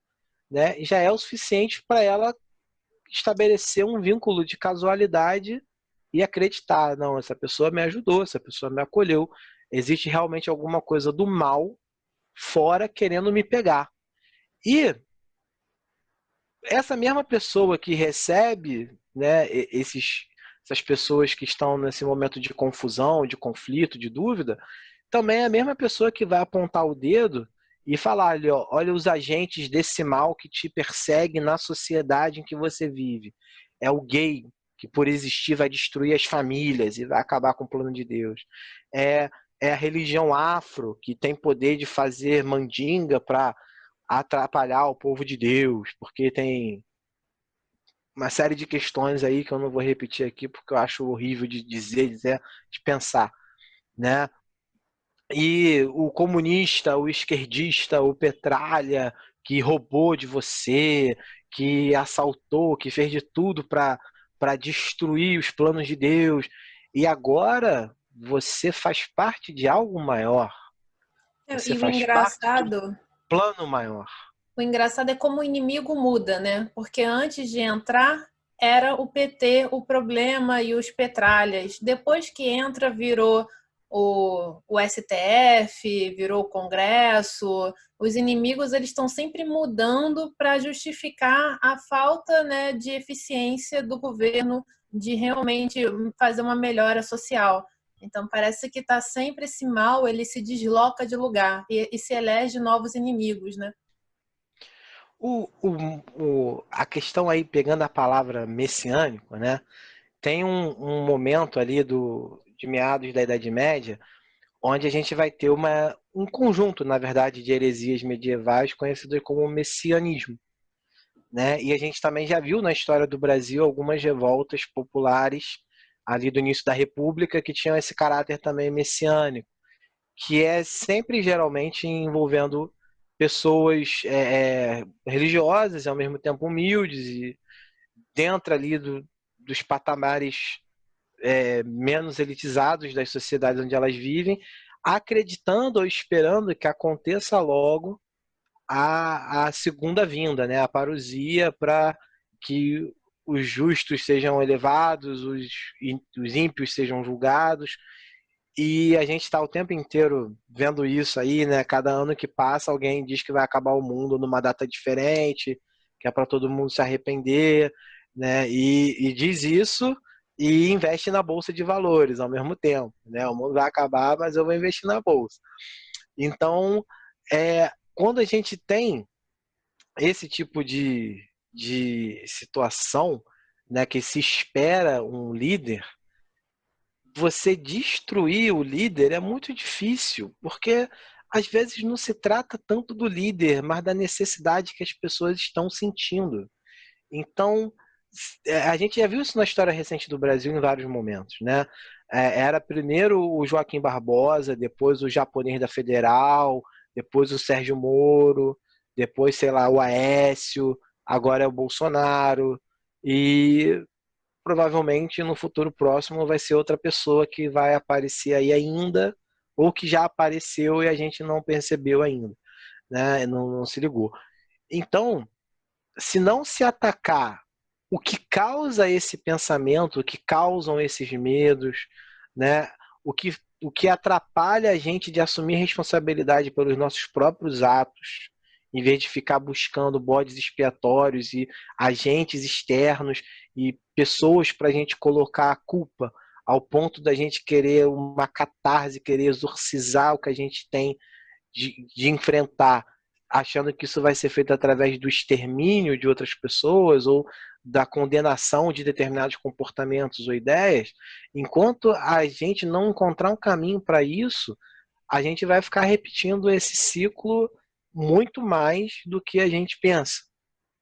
né, já é o suficiente para ela estabelecer um vínculo de casualidade e acreditar, não, essa pessoa me ajudou, essa pessoa me acolheu. Existe realmente alguma coisa do mal fora querendo me pegar. E essa mesma pessoa que recebe, né, essas pessoas que estão nesse momento de confusão, de conflito, de dúvida, também é a mesma pessoa que vai apontar o dedo e falar, olha, olha os agentes desse mal que te persegue na sociedade em que você vive. É o gay que por existir vai destruir as famílias e vai acabar com o plano de Deus. É, é a religião afro que tem poder de fazer mandinga para atrapalhar o povo de Deus, porque tem uma série de questões aí que eu não vou repetir aqui porque eu acho horrível de dizer, de pensar, né? E o comunista, o esquerdista, o petralha que roubou de você, que assaltou, que fez de tudo para destruir os planos de Deus. E agora você faz parte de algo maior. Você E faz parte de um plano maior. o engraçado é como o inimigo muda, né? Porque antes de entrar era o PT o problema e os petralhas. Depois que entra, virou o STF, virou o Congresso. Os inimigos eles estão sempre mudando para justificar a falta, né, de eficiência do governo de realmente fazer uma melhora social. Então parece que está sempre esse mal, ele se desloca de lugar e se elege novos inimigos, né? A questão aí, pegando a palavra messiânico, né? Tem um momento ali de meados da Idade Média, onde a gente vai ter um conjunto, na verdade, de heresias medievais conhecidas como messianismo, né? E a gente também já viu na história do Brasil algumas revoltas populares ali do início da República que tinham esse caráter também messiânico, que é sempre geralmente envolvendo pessoas religiosas e ao mesmo tempo humildes e dentro ali dos patamares menos elitizados das sociedades onde elas vivem, acreditando ou esperando que aconteça logo a segunda vinda, né? A parousia para que os justos sejam elevados, os ímpios sejam julgados. E a gente está o tempo inteiro vendo isso aí, né? Cada ano que passa, alguém diz que vai acabar o mundo numa data diferente, que é para todo mundo se arrepender, né? E diz isso e investe na bolsa de valores ao mesmo tempo, né? O mundo vai acabar, mas eu vou investir na bolsa. Então, quando a gente tem esse tipo de situação, né, que se espera um líder, você destruir o líder é muito difícil, porque às vezes não se trata tanto do líder, mas da necessidade que as pessoas estão sentindo. Então, a gente já viu isso na história recente do Brasil em vários momentos, né? Era primeiro o Joaquim Barbosa, depois o japonês da Federal, depois o Sérgio Moro, depois, sei lá, o Aécio, agora é o Bolsonaro, e provavelmente no futuro próximo vai ser outra pessoa que vai aparecer aí ainda, ou que já apareceu e a gente não percebeu ainda, né? Não se ligou. Então, se não se atacar o que causa esse pensamento, o que causam esses medos, né? O que atrapalha a gente de assumir responsabilidade pelos nossos próprios atos em vez de ficar buscando bodes expiatórios e agentes externos e pessoas para a gente colocar a culpa, ao ponto da gente querer uma catarse, querer exorcizar o que a gente tem de enfrentar, achando que isso vai ser feito através do extermínio de outras pessoas ou da condenação de determinados comportamentos ou ideias, enquanto a gente não encontrar um caminho para isso, a gente vai ficar repetindo esse ciclo muito mais do que a gente pensa,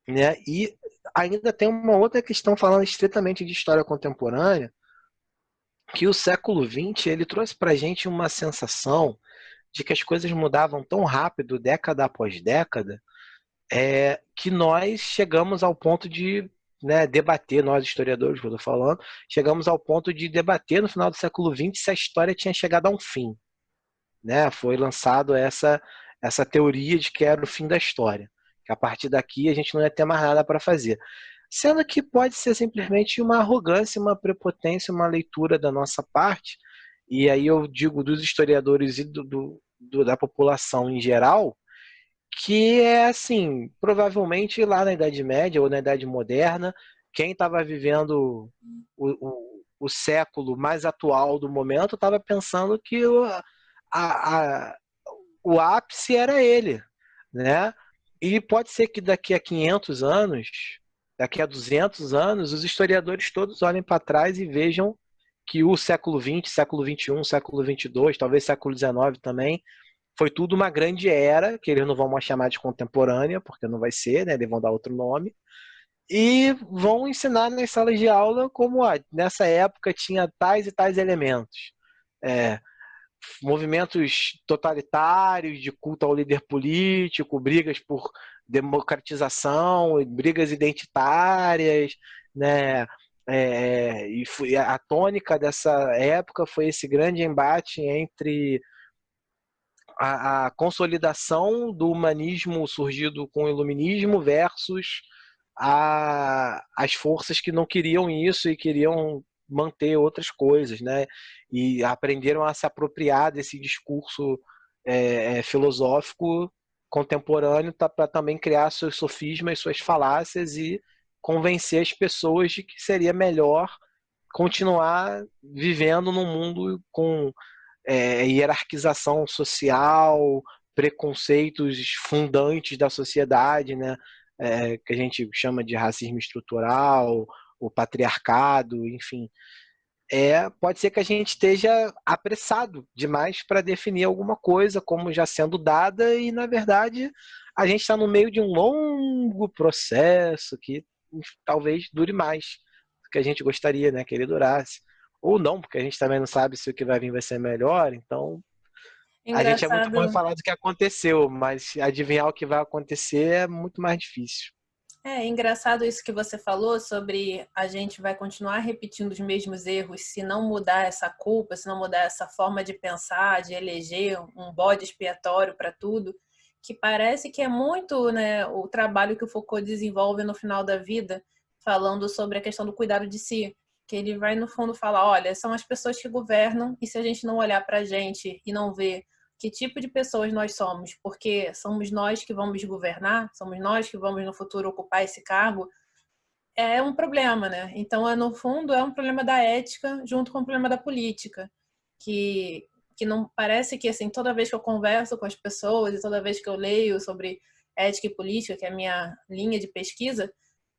né? E ainda tem uma outra questão falando estritamente de história contemporânea, que o século XX ele trouxe para a gente uma sensação de que as coisas mudavam tão rápido, década após década, que nós chegamos ao ponto de, né, debater, nós historiadores, que eu estou falando, chegamos ao ponto de debater no final do século XX se a história tinha chegado a um fim. Né? Foi lançado essa teoria de que era o fim da história, que a partir daqui a gente não ia ter mais nada para fazer. Sendo que pode ser simplesmente uma arrogância, uma prepotência, uma leitura da nossa parte, e aí eu digo dos historiadores e da população em geral, que é assim, provavelmente lá na Idade Média ou na Idade Moderna, quem estava vivendo o século mais atual do momento estava pensando que a, o ápice era ele, né? E pode ser que daqui a 500 anos, daqui a 200 anos, os historiadores todos olhem para trás e vejam que o século XX, século XXI, século XXII, talvez século XIX também, foi tudo uma grande era, que eles não vão mais chamar de contemporânea, porque não vai ser, né? Eles vão dar outro nome. E vão ensinar nas salas de aula como nessa época tinha tais e tais elementos. É, movimentos totalitários de culto ao líder político, brigas por democratização, brigas identitárias, né? E a tônica dessa época foi esse grande embate entre a consolidação do humanismo surgido com o iluminismo versus as forças que não queriam isso e queriam manter outras coisas, né? E aprenderam a se apropriar desse discurso filosófico contemporâneo para também criar seus sofismas, suas falácias e convencer as pessoas de que seria melhor continuar vivendo num mundo com hierarquização social, preconceitos fundantes da sociedade, né? Que a gente chama de racismo estrutural, o patriarcado, enfim. Pode ser que a gente esteja apressado demais para definir alguma coisa como já sendo dada e, na verdade, a gente está no meio de um longo processo que talvez dure mais do que a gente gostaria, né, que ele durasse. Ou não, porque a gente também não sabe se o que vai vir vai ser melhor, então a gente é muito bom em Engraçado. falar do que aconteceu, mas adivinhar o que vai acontecer é muito mais difícil. É engraçado isso que você falou sobre a gente vai continuar repetindo os mesmos erros se não mudar essa culpa, se não mudar essa forma de pensar, de eleger um bode expiatório para tudo, que parece que é muito, né, o trabalho que o Foucault desenvolve no final da vida, falando sobre a questão do cuidado de si, que ele vai no fundo falar, olha, são as pessoas que governam e se a gente não olhar para a gente e não ver que tipo de pessoas nós somos, porque somos nós que vamos governar, somos nós que vamos no futuro ocupar esse cargo, é um problema, né? Então, no fundo, é um problema da ética junto com o problema da política, que não parece que, assim, toda vez que eu converso com as pessoas e toda vez que eu leio sobre ética e política, que é a minha linha de pesquisa,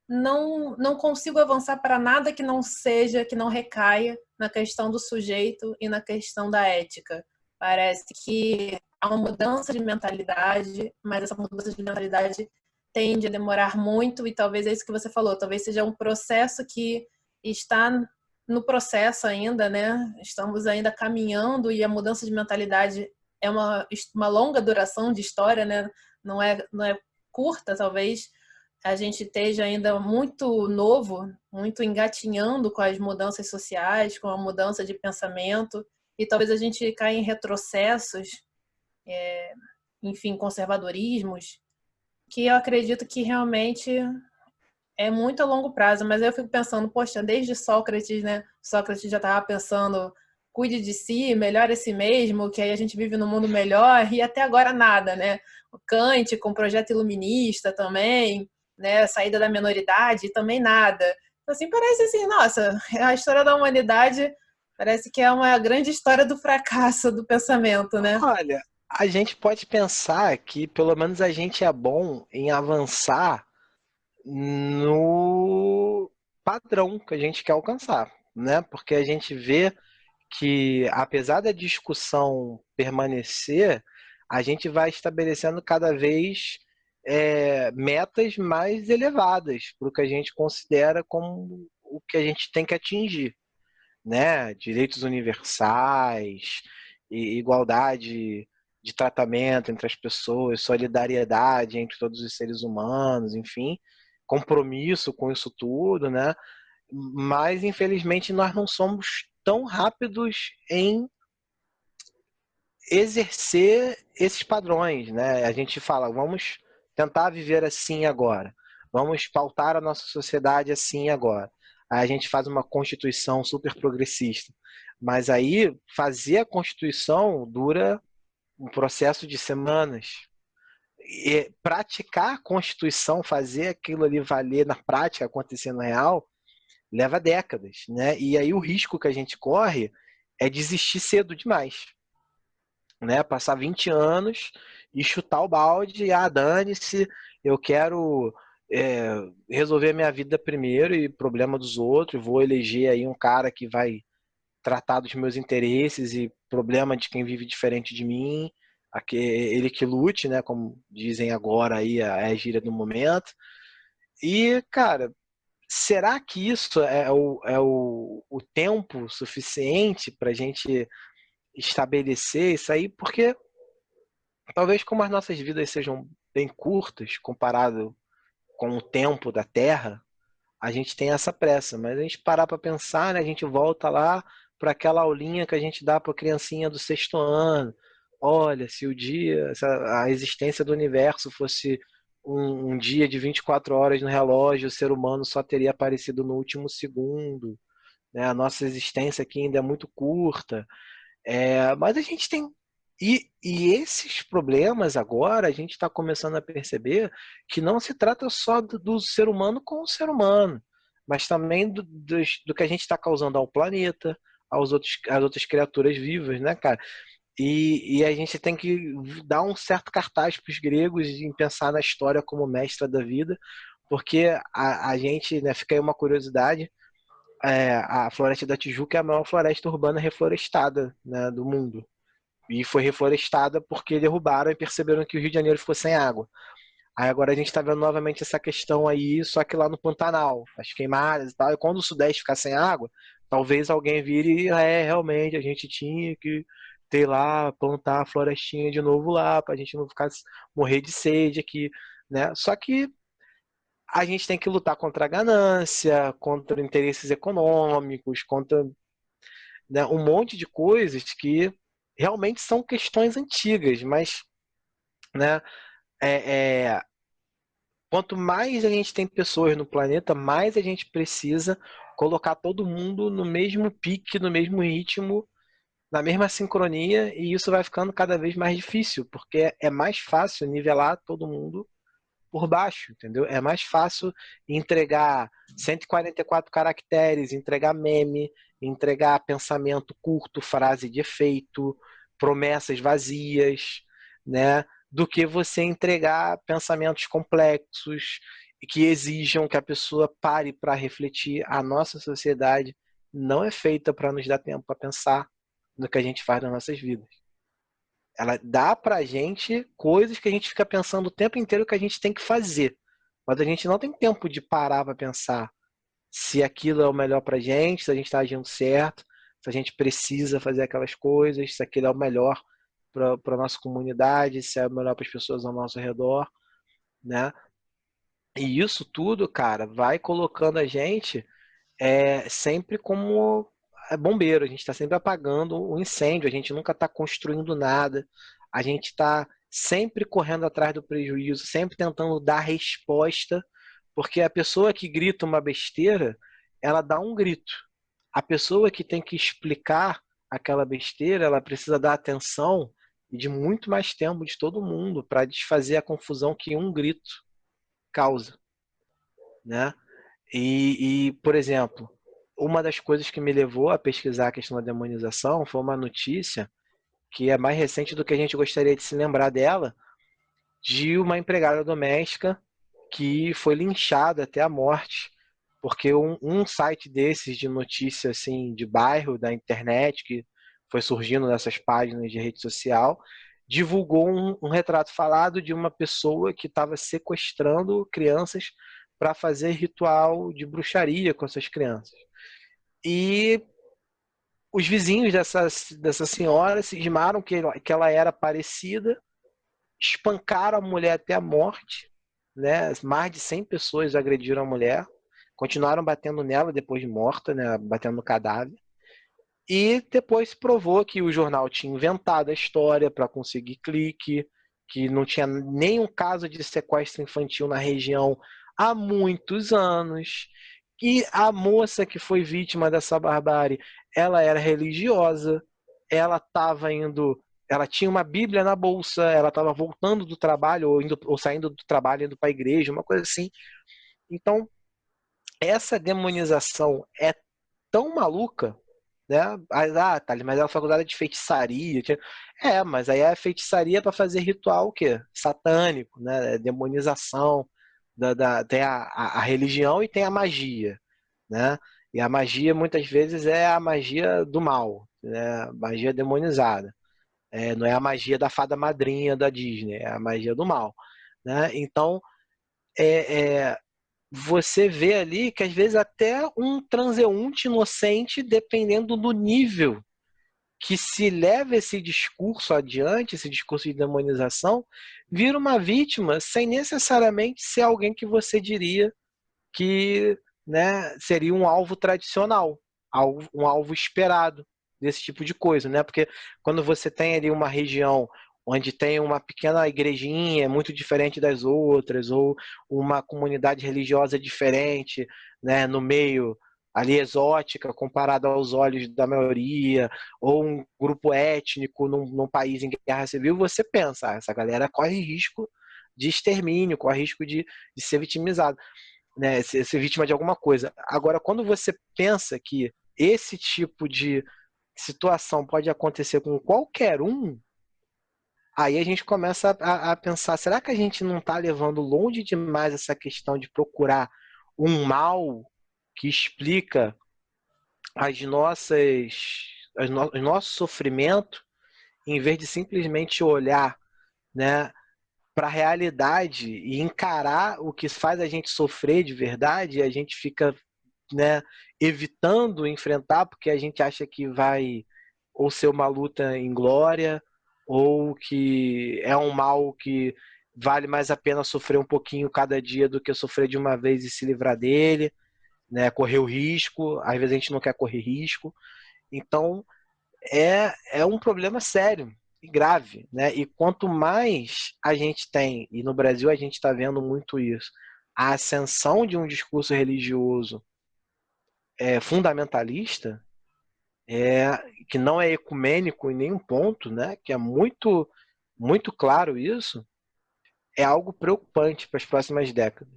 não consigo avançar para nada que não seja, que não recaia na questão do sujeito e na questão da ética. Parece que há uma mudança de mentalidade, mas essa mudança de mentalidade tende a demorar muito e talvez é isso que você falou, talvez seja um processo que está no processo ainda, né? Estamos ainda caminhando e a mudança de mentalidade é uma longa duração de história, né? Não é curta, talvez a gente esteja ainda muito novo, muito engatinhando com as mudanças sociais, com a mudança de pensamento, e talvez a gente caia em retrocessos, enfim, conservadorismos, que eu acredito que realmente é muito a longo prazo, mas eu fico pensando, poxa, desde Sócrates, né? Sócrates já estava pensando cuide de si, melhore a si mesmo, que aí a gente vive num mundo melhor, e até agora nada, né? O Kant com o projeto iluminista também, né? A saída da minoridade, também nada. Então, assim, parece assim, nossa, a história da humanidade parece que é uma grande história do fracasso do pensamento, né? Olha, a gente pode pensar que pelo menos a gente é bom em avançar no padrão que a gente quer alcançar, né? Porque a gente vê que, apesar da discussão permanecer, a gente vai estabelecendo cada vez metas mais elevadas para o que a gente considera como o que a gente tem que atingir, né? Direitos universais, igualdade de tratamento entre as pessoas, solidariedade entre todos os seres humanos, enfim, compromisso com isso tudo, né? Mas infelizmente nós não somos tão rápidos em exercer esses padrões, né? A gente fala, vamos tentar viver assim agora, vamos pautar a nossa sociedade assim agora. Aí a gente faz uma constituição super progressista, mas aí fazer a constituição dura um processo de semanas. E praticar a constituição, fazer aquilo ali valer na prática, acontecer no real, leva décadas, né? E aí o risco que a gente corre é desistir cedo demais, né? Passar 20 anos e chutar o balde, dane-se, eu quero é, resolver a minha vida primeiro e problema dos outros, vou eleger aí um cara que vai tratar dos meus interesses e problema de quem vive diferente de mim, ele que lute, né? Como dizem agora aí, a gíria do momento. E, cara, será que isso é o tempo suficiente para a gente estabelecer isso aí? Porque talvez como as nossas vidas sejam bem curtas comparado com o tempo da Terra, a gente tem essa pressa. Mas a gente parar para pensar, né, a gente volta lá para aquela aulinha que a gente dá para a criancinha do sexto ano. Olha, se o dia, se a existência do universo fosse um dia de 24 horas no relógio, o ser humano só teria aparecido no último segundo, né? A nossa existência aqui ainda é muito curta. Mas a gente tem. E esses problemas agora, a gente está começando a perceber que não se trata só do ser humano com o ser humano, mas também do que a gente está causando ao planeta, às outras criaturas vivas, né, cara? E a gente tem que dar um certo cartaz para os gregos em pensar na história como mestra da vida, porque a gente, né, fica aí uma curiosidade, a Floresta da Tijuca é a maior floresta urbana reflorestada, né, do mundo. E foi reflorestada porque derrubaram e perceberam que o Rio de Janeiro ficou sem água. Aí agora a gente está vendo novamente essa questão aí, só que lá no Pantanal, as queimadas e tal. E quando o Sudeste ficar sem água, talvez alguém vire e realmente a gente tinha que ter lá, plantar a florestinha de novo lá, para a gente não ficar morrer de sede aqui, né? Só que a gente tem que lutar contra a ganância, contra interesses econômicos, contra, né, um monte de coisas que realmente são questões antigas, mas, né, é, é, quanto mais a gente tem pessoas no planeta, mais a gente precisa colocar todo mundo no mesmo pique, no mesmo ritmo, na mesma sincronia, e isso vai ficando cada vez mais difícil, porque é mais fácil nivelar todo mundo por baixo, entendeu? É mais fácil entregar 144 caracteres, entregar meme, entregar pensamento curto, frase de efeito, promessas vazias, né? Do que você entregar pensamentos complexos e que exijam que a pessoa pare para refletir. A nossa sociedade não é feita para nos dar tempo para pensar no que a gente faz nas nossas vidas. Ela dá pra gente coisas que a gente fica pensando o tempo inteiro que a gente tem que fazer. Mas a gente não tem tempo de parar para pensar se aquilo é o melhor pra gente, se a gente está agindo certo, se a gente precisa fazer aquelas coisas, se aquilo é o melhor para a nossa comunidade, se é o melhor para as pessoas ao nosso redor, né? E isso tudo, cara, vai colocando a gente sempre como bombeiro, a gente está sempre apagando o incêndio, a gente nunca está construindo nada, a gente está sempre correndo atrás do prejuízo, sempre tentando dar resposta, porque a pessoa que grita uma besteira, ela dá um grito. A pessoa que tem que explicar aquela besteira, ela precisa da atenção e de muito mais tempo de todo mundo para desfazer a confusão que um grito causa, né? Por exemplo, uma das coisas que me levou a pesquisar a questão da demonização foi uma notícia que é mais recente do que a gente gostaria de se lembrar dela, de uma empregada doméstica que foi linchada até a morte, porque um site desses de notícia assim, de bairro, da internet, que foi surgindo nessas páginas de rede social, divulgou um retrato falado de uma pessoa que estava sequestrando crianças para fazer ritual de bruxaria com essas crianças. E os vizinhos dessa senhora cismaram que ela era parecida, espancaram a mulher até a morte, né? Mais de 100 pessoas agrediram a mulher, continuaram batendo nela depois de morta, né? Batendo no cadáver. E depois se provou que o jornal tinha inventado a história para conseguir clique, que não tinha nenhum caso de sequestro infantil na região há muitos anos, que a moça que foi vítima dessa barbárie, ela era religiosa, ela estava indo, ela tinha uma Bíblia na bolsa, ela estava voltando do trabalho ou saindo do trabalho indo para a igreja, uma coisa assim. Então, essa demonização é tão maluca, né? Thales, mas é uma faculdade de feitiçaria. Mas aí é feitiçaria para fazer ritual o quê? Satânico, né? Demonização. Tem a religião e tem a magia, né? E a magia muitas vezes é a magia do mal, né? Magia demonizada. Não é a magia da fada madrinha da Disney, é a magia do mal, né? Então, é, você vê ali que às vezes até um transeunte inocente, dependendo do nível que se leva esse discurso adiante, esse discurso de demonização, vira uma vítima sem necessariamente ser alguém que você diria que, né, seria um alvo tradicional, um alvo esperado desse tipo de coisa, né? Porque quando você tem ali uma região onde tem uma pequena igrejinha muito diferente das outras, ou uma comunidade religiosa diferente, né, no meio ali exótica comparada aos olhos da maioria, ou um grupo étnico num país em guerra civil, você pensa, essa galera corre risco de extermínio, corre risco de ser vitimizado, né, ser vítima de alguma coisa. Agora, quando você pensa que esse tipo de situação pode acontecer com qualquer um, aí a gente começa a pensar, será que a gente não está levando longe demais essa questão de procurar um mal que explica o nosso sofrimento, em vez de simplesmente olhar, né, para a realidade e encarar o que faz a gente sofrer de verdade, e a gente fica, né, evitando enfrentar porque a gente acha que vai ou ser uma luta em glória, ou que é um mal que vale mais a pena sofrer um pouquinho cada dia do que sofrer de uma vez e se livrar dele, né? Correr o risco, às vezes a gente não quer correr risco. Então, é um problema sério e grave, né? E quanto mais a gente tem, e no Brasil a gente está vendo muito isso, a ascensão de um discurso religioso fundamentalista, que não é ecumênico em nenhum ponto, né? Que é muito, muito claro isso, é algo preocupante para as próximas décadas,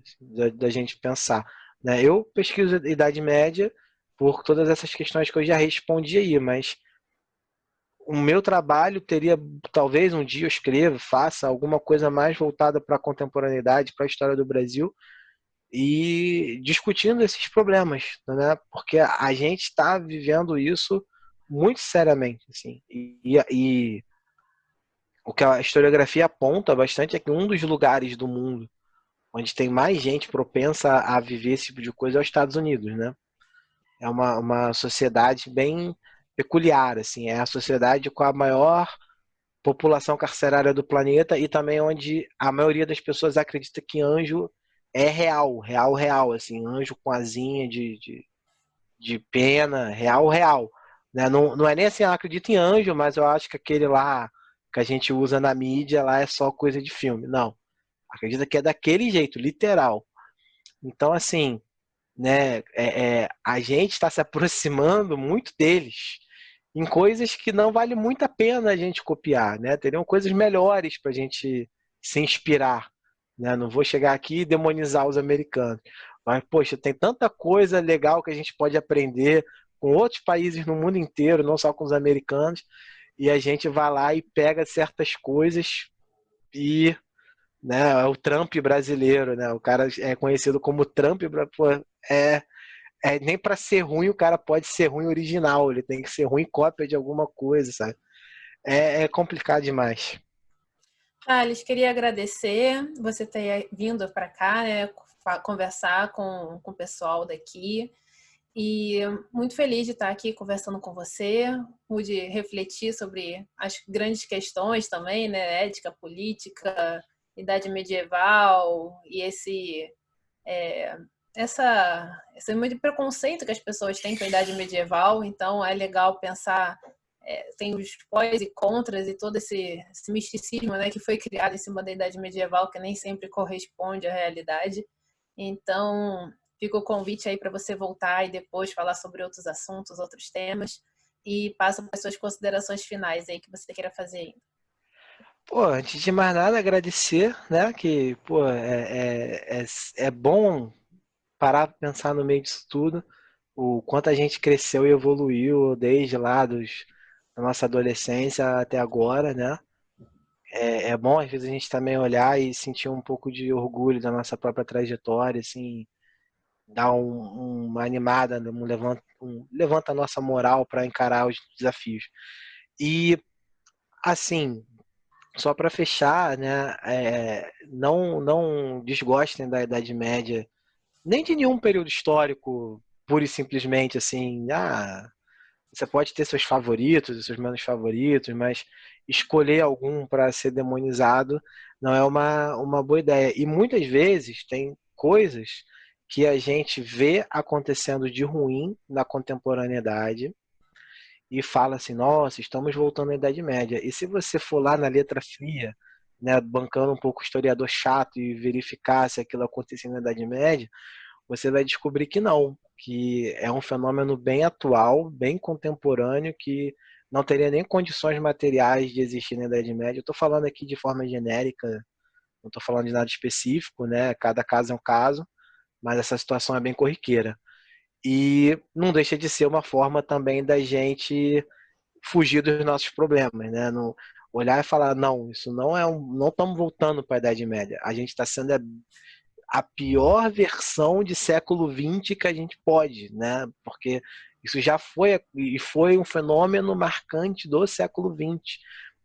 da gente pensar, né? Eu pesquiso a Idade Média por todas essas questões que eu já respondi aí, mas o meu trabalho teria, talvez um dia eu escreva, faça alguma coisa mais voltada para a contemporaneidade, para a história do Brasil, e discutindo esses problemas, né? Porque a gente está vivendo isso muito seriamente, assim. E o que a historiografia aponta bastante é que um dos lugares do mundo onde tem mais gente propensa a viver esse tipo de coisa é os Estados Unidos, né? É uma sociedade bem peculiar, assim, é a sociedade com a maior população carcerária do planeta e também onde a maioria das pessoas acredita que anjo é real, real, real, assim, anjo com asinha de pena, real, real. Né? Não, não é nem assim, eu acredito em anjo, mas eu acho que aquele lá que a gente usa na mídia lá é só coisa de filme. Não, acredita que é daquele jeito, literal. Então, assim, né, a gente está se aproximando muito deles. em coisas que não vale muito a pena a gente copiar, né? Teriam coisas melhores para a gente se inspirar, né? Não vou chegar aqui e demonizar os americanos, mas poxa, tem tanta coisa legal que a gente pode aprender com outros países no mundo inteiro, não só com os americanos, e a gente vai lá e pega certas coisas e, né, é o Trump brasileiro, né? O cara é conhecido como Trump, pô, é, nem para ser ruim o cara pode ser ruim original, ele tem que ser ruim cópia de alguma coisa, sabe? É complicado demais. Thales, queria agradecer você ter vindo para cá, né, conversar com o pessoal daqui. E muito feliz de estar aqui conversando com você, pude refletir sobre as grandes questões também, né, ética, política, idade medieval e esse muito preconceito que as pessoas têm com a idade medieval. Então é legal pensar, tem os pós e contras e todo esse misticismo, né, que foi criado em cima da idade medieval, que nem sempre corresponde à realidade. Então fica o convite aí para você voltar e depois falar sobre outros assuntos, outros temas, e passa para as suas considerações finais aí que você queira fazer ainda. Pô, antes de mais nada, agradecer, né? Que, pô, é bom parar para pensar no meio disso tudo, o quanto a gente cresceu e evoluiu desde lá da nossa adolescência até agora, né? É bom, às vezes, a gente também olhar e sentir um pouco de orgulho da nossa própria trajetória, assim, dar uma animada, né? Levanta a nossa moral para encarar os desafios. E, assim, só para fechar, né, não desgostem da Idade Média, nem de nenhum período histórico, pura e simplesmente assim, você pode ter seus favoritos e seus menos favoritos, mas escolher algum para ser demonizado não é uma boa ideia. E muitas vezes tem coisas que a gente vê acontecendo de ruim na contemporaneidade e fala assim, nossa, estamos voltando à Idade Média. E se você for lá na letra fria, né, bancando um pouco o historiador chato e verificar se aquilo acontecia na Idade Média, você vai descobrir que não, que é um fenômeno bem atual, bem contemporâneo, que não teria nem condições materiais de existir na Idade Média. Eu estou falando aqui de forma genérica, não estou falando de nada específico, né? Cada caso é um caso, mas essa situação é bem corriqueira. E não deixa de ser uma forma também da gente fugir dos nossos problemas, né? Não, olhar e falar, não, isso não não estamos voltando para a Idade Média. A gente está sendo a pior versão de século XX que a gente pode, né? Porque isso já foi e foi um fenômeno marcante do século XX,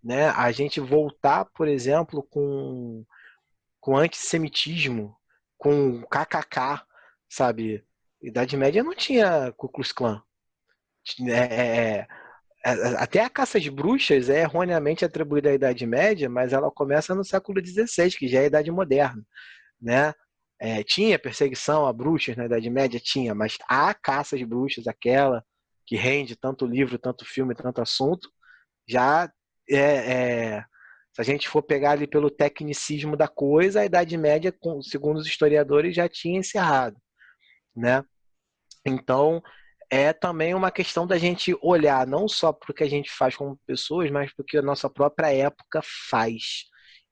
né? A gente voltar, por exemplo, com antissemitismo, com KKK, sabe? Idade Média não tinha Ku Klux Klan. É, é, até a caça às bruxas é erroneamente atribuída à Idade Média, mas ela começa no século XVI, que já é a Idade Moderna, né? Tinha perseguição a bruxas na Idade Média? Tinha, mas a caça às bruxas, aquela que rende tanto livro, tanto filme, tanto assunto, já se a gente for pegar ali pelo tecnicismo da coisa, a Idade Média, segundo os historiadores, já tinha encerrado, né? Então, é também uma questão da gente olhar não só para o que a gente faz como pessoas, mas para o que a nossa própria época faz.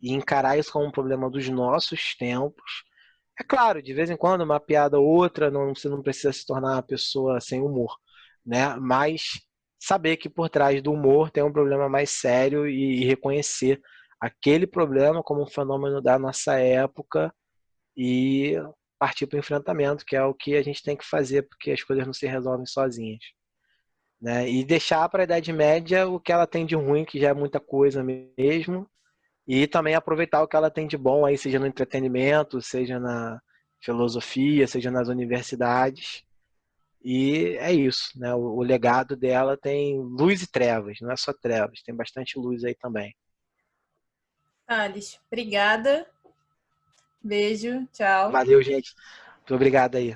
E encarar isso como um problema dos nossos tempos. É claro, de vez em quando uma piada ou outra, você não precisa se tornar uma pessoa sem humor, né? Mas saber que por trás do humor tem um problema mais sério e reconhecer aquele problema como um fenômeno da nossa época e partir para o enfrentamento, que é o que a gente tem que fazer, porque as coisas não se resolvem sozinhas, né? E deixar para a Idade Média o que ela tem de ruim, que já é muita coisa mesmo, e também aproveitar o que ela tem de bom aí, seja no entretenimento, seja na filosofia, seja nas universidades. E é isso, né? O legado dela tem luz e trevas, não é só trevas, tem bastante luz aí também. Thales, obrigada. Beijo, tchau. Valeu, gente. Muito obrigado aí.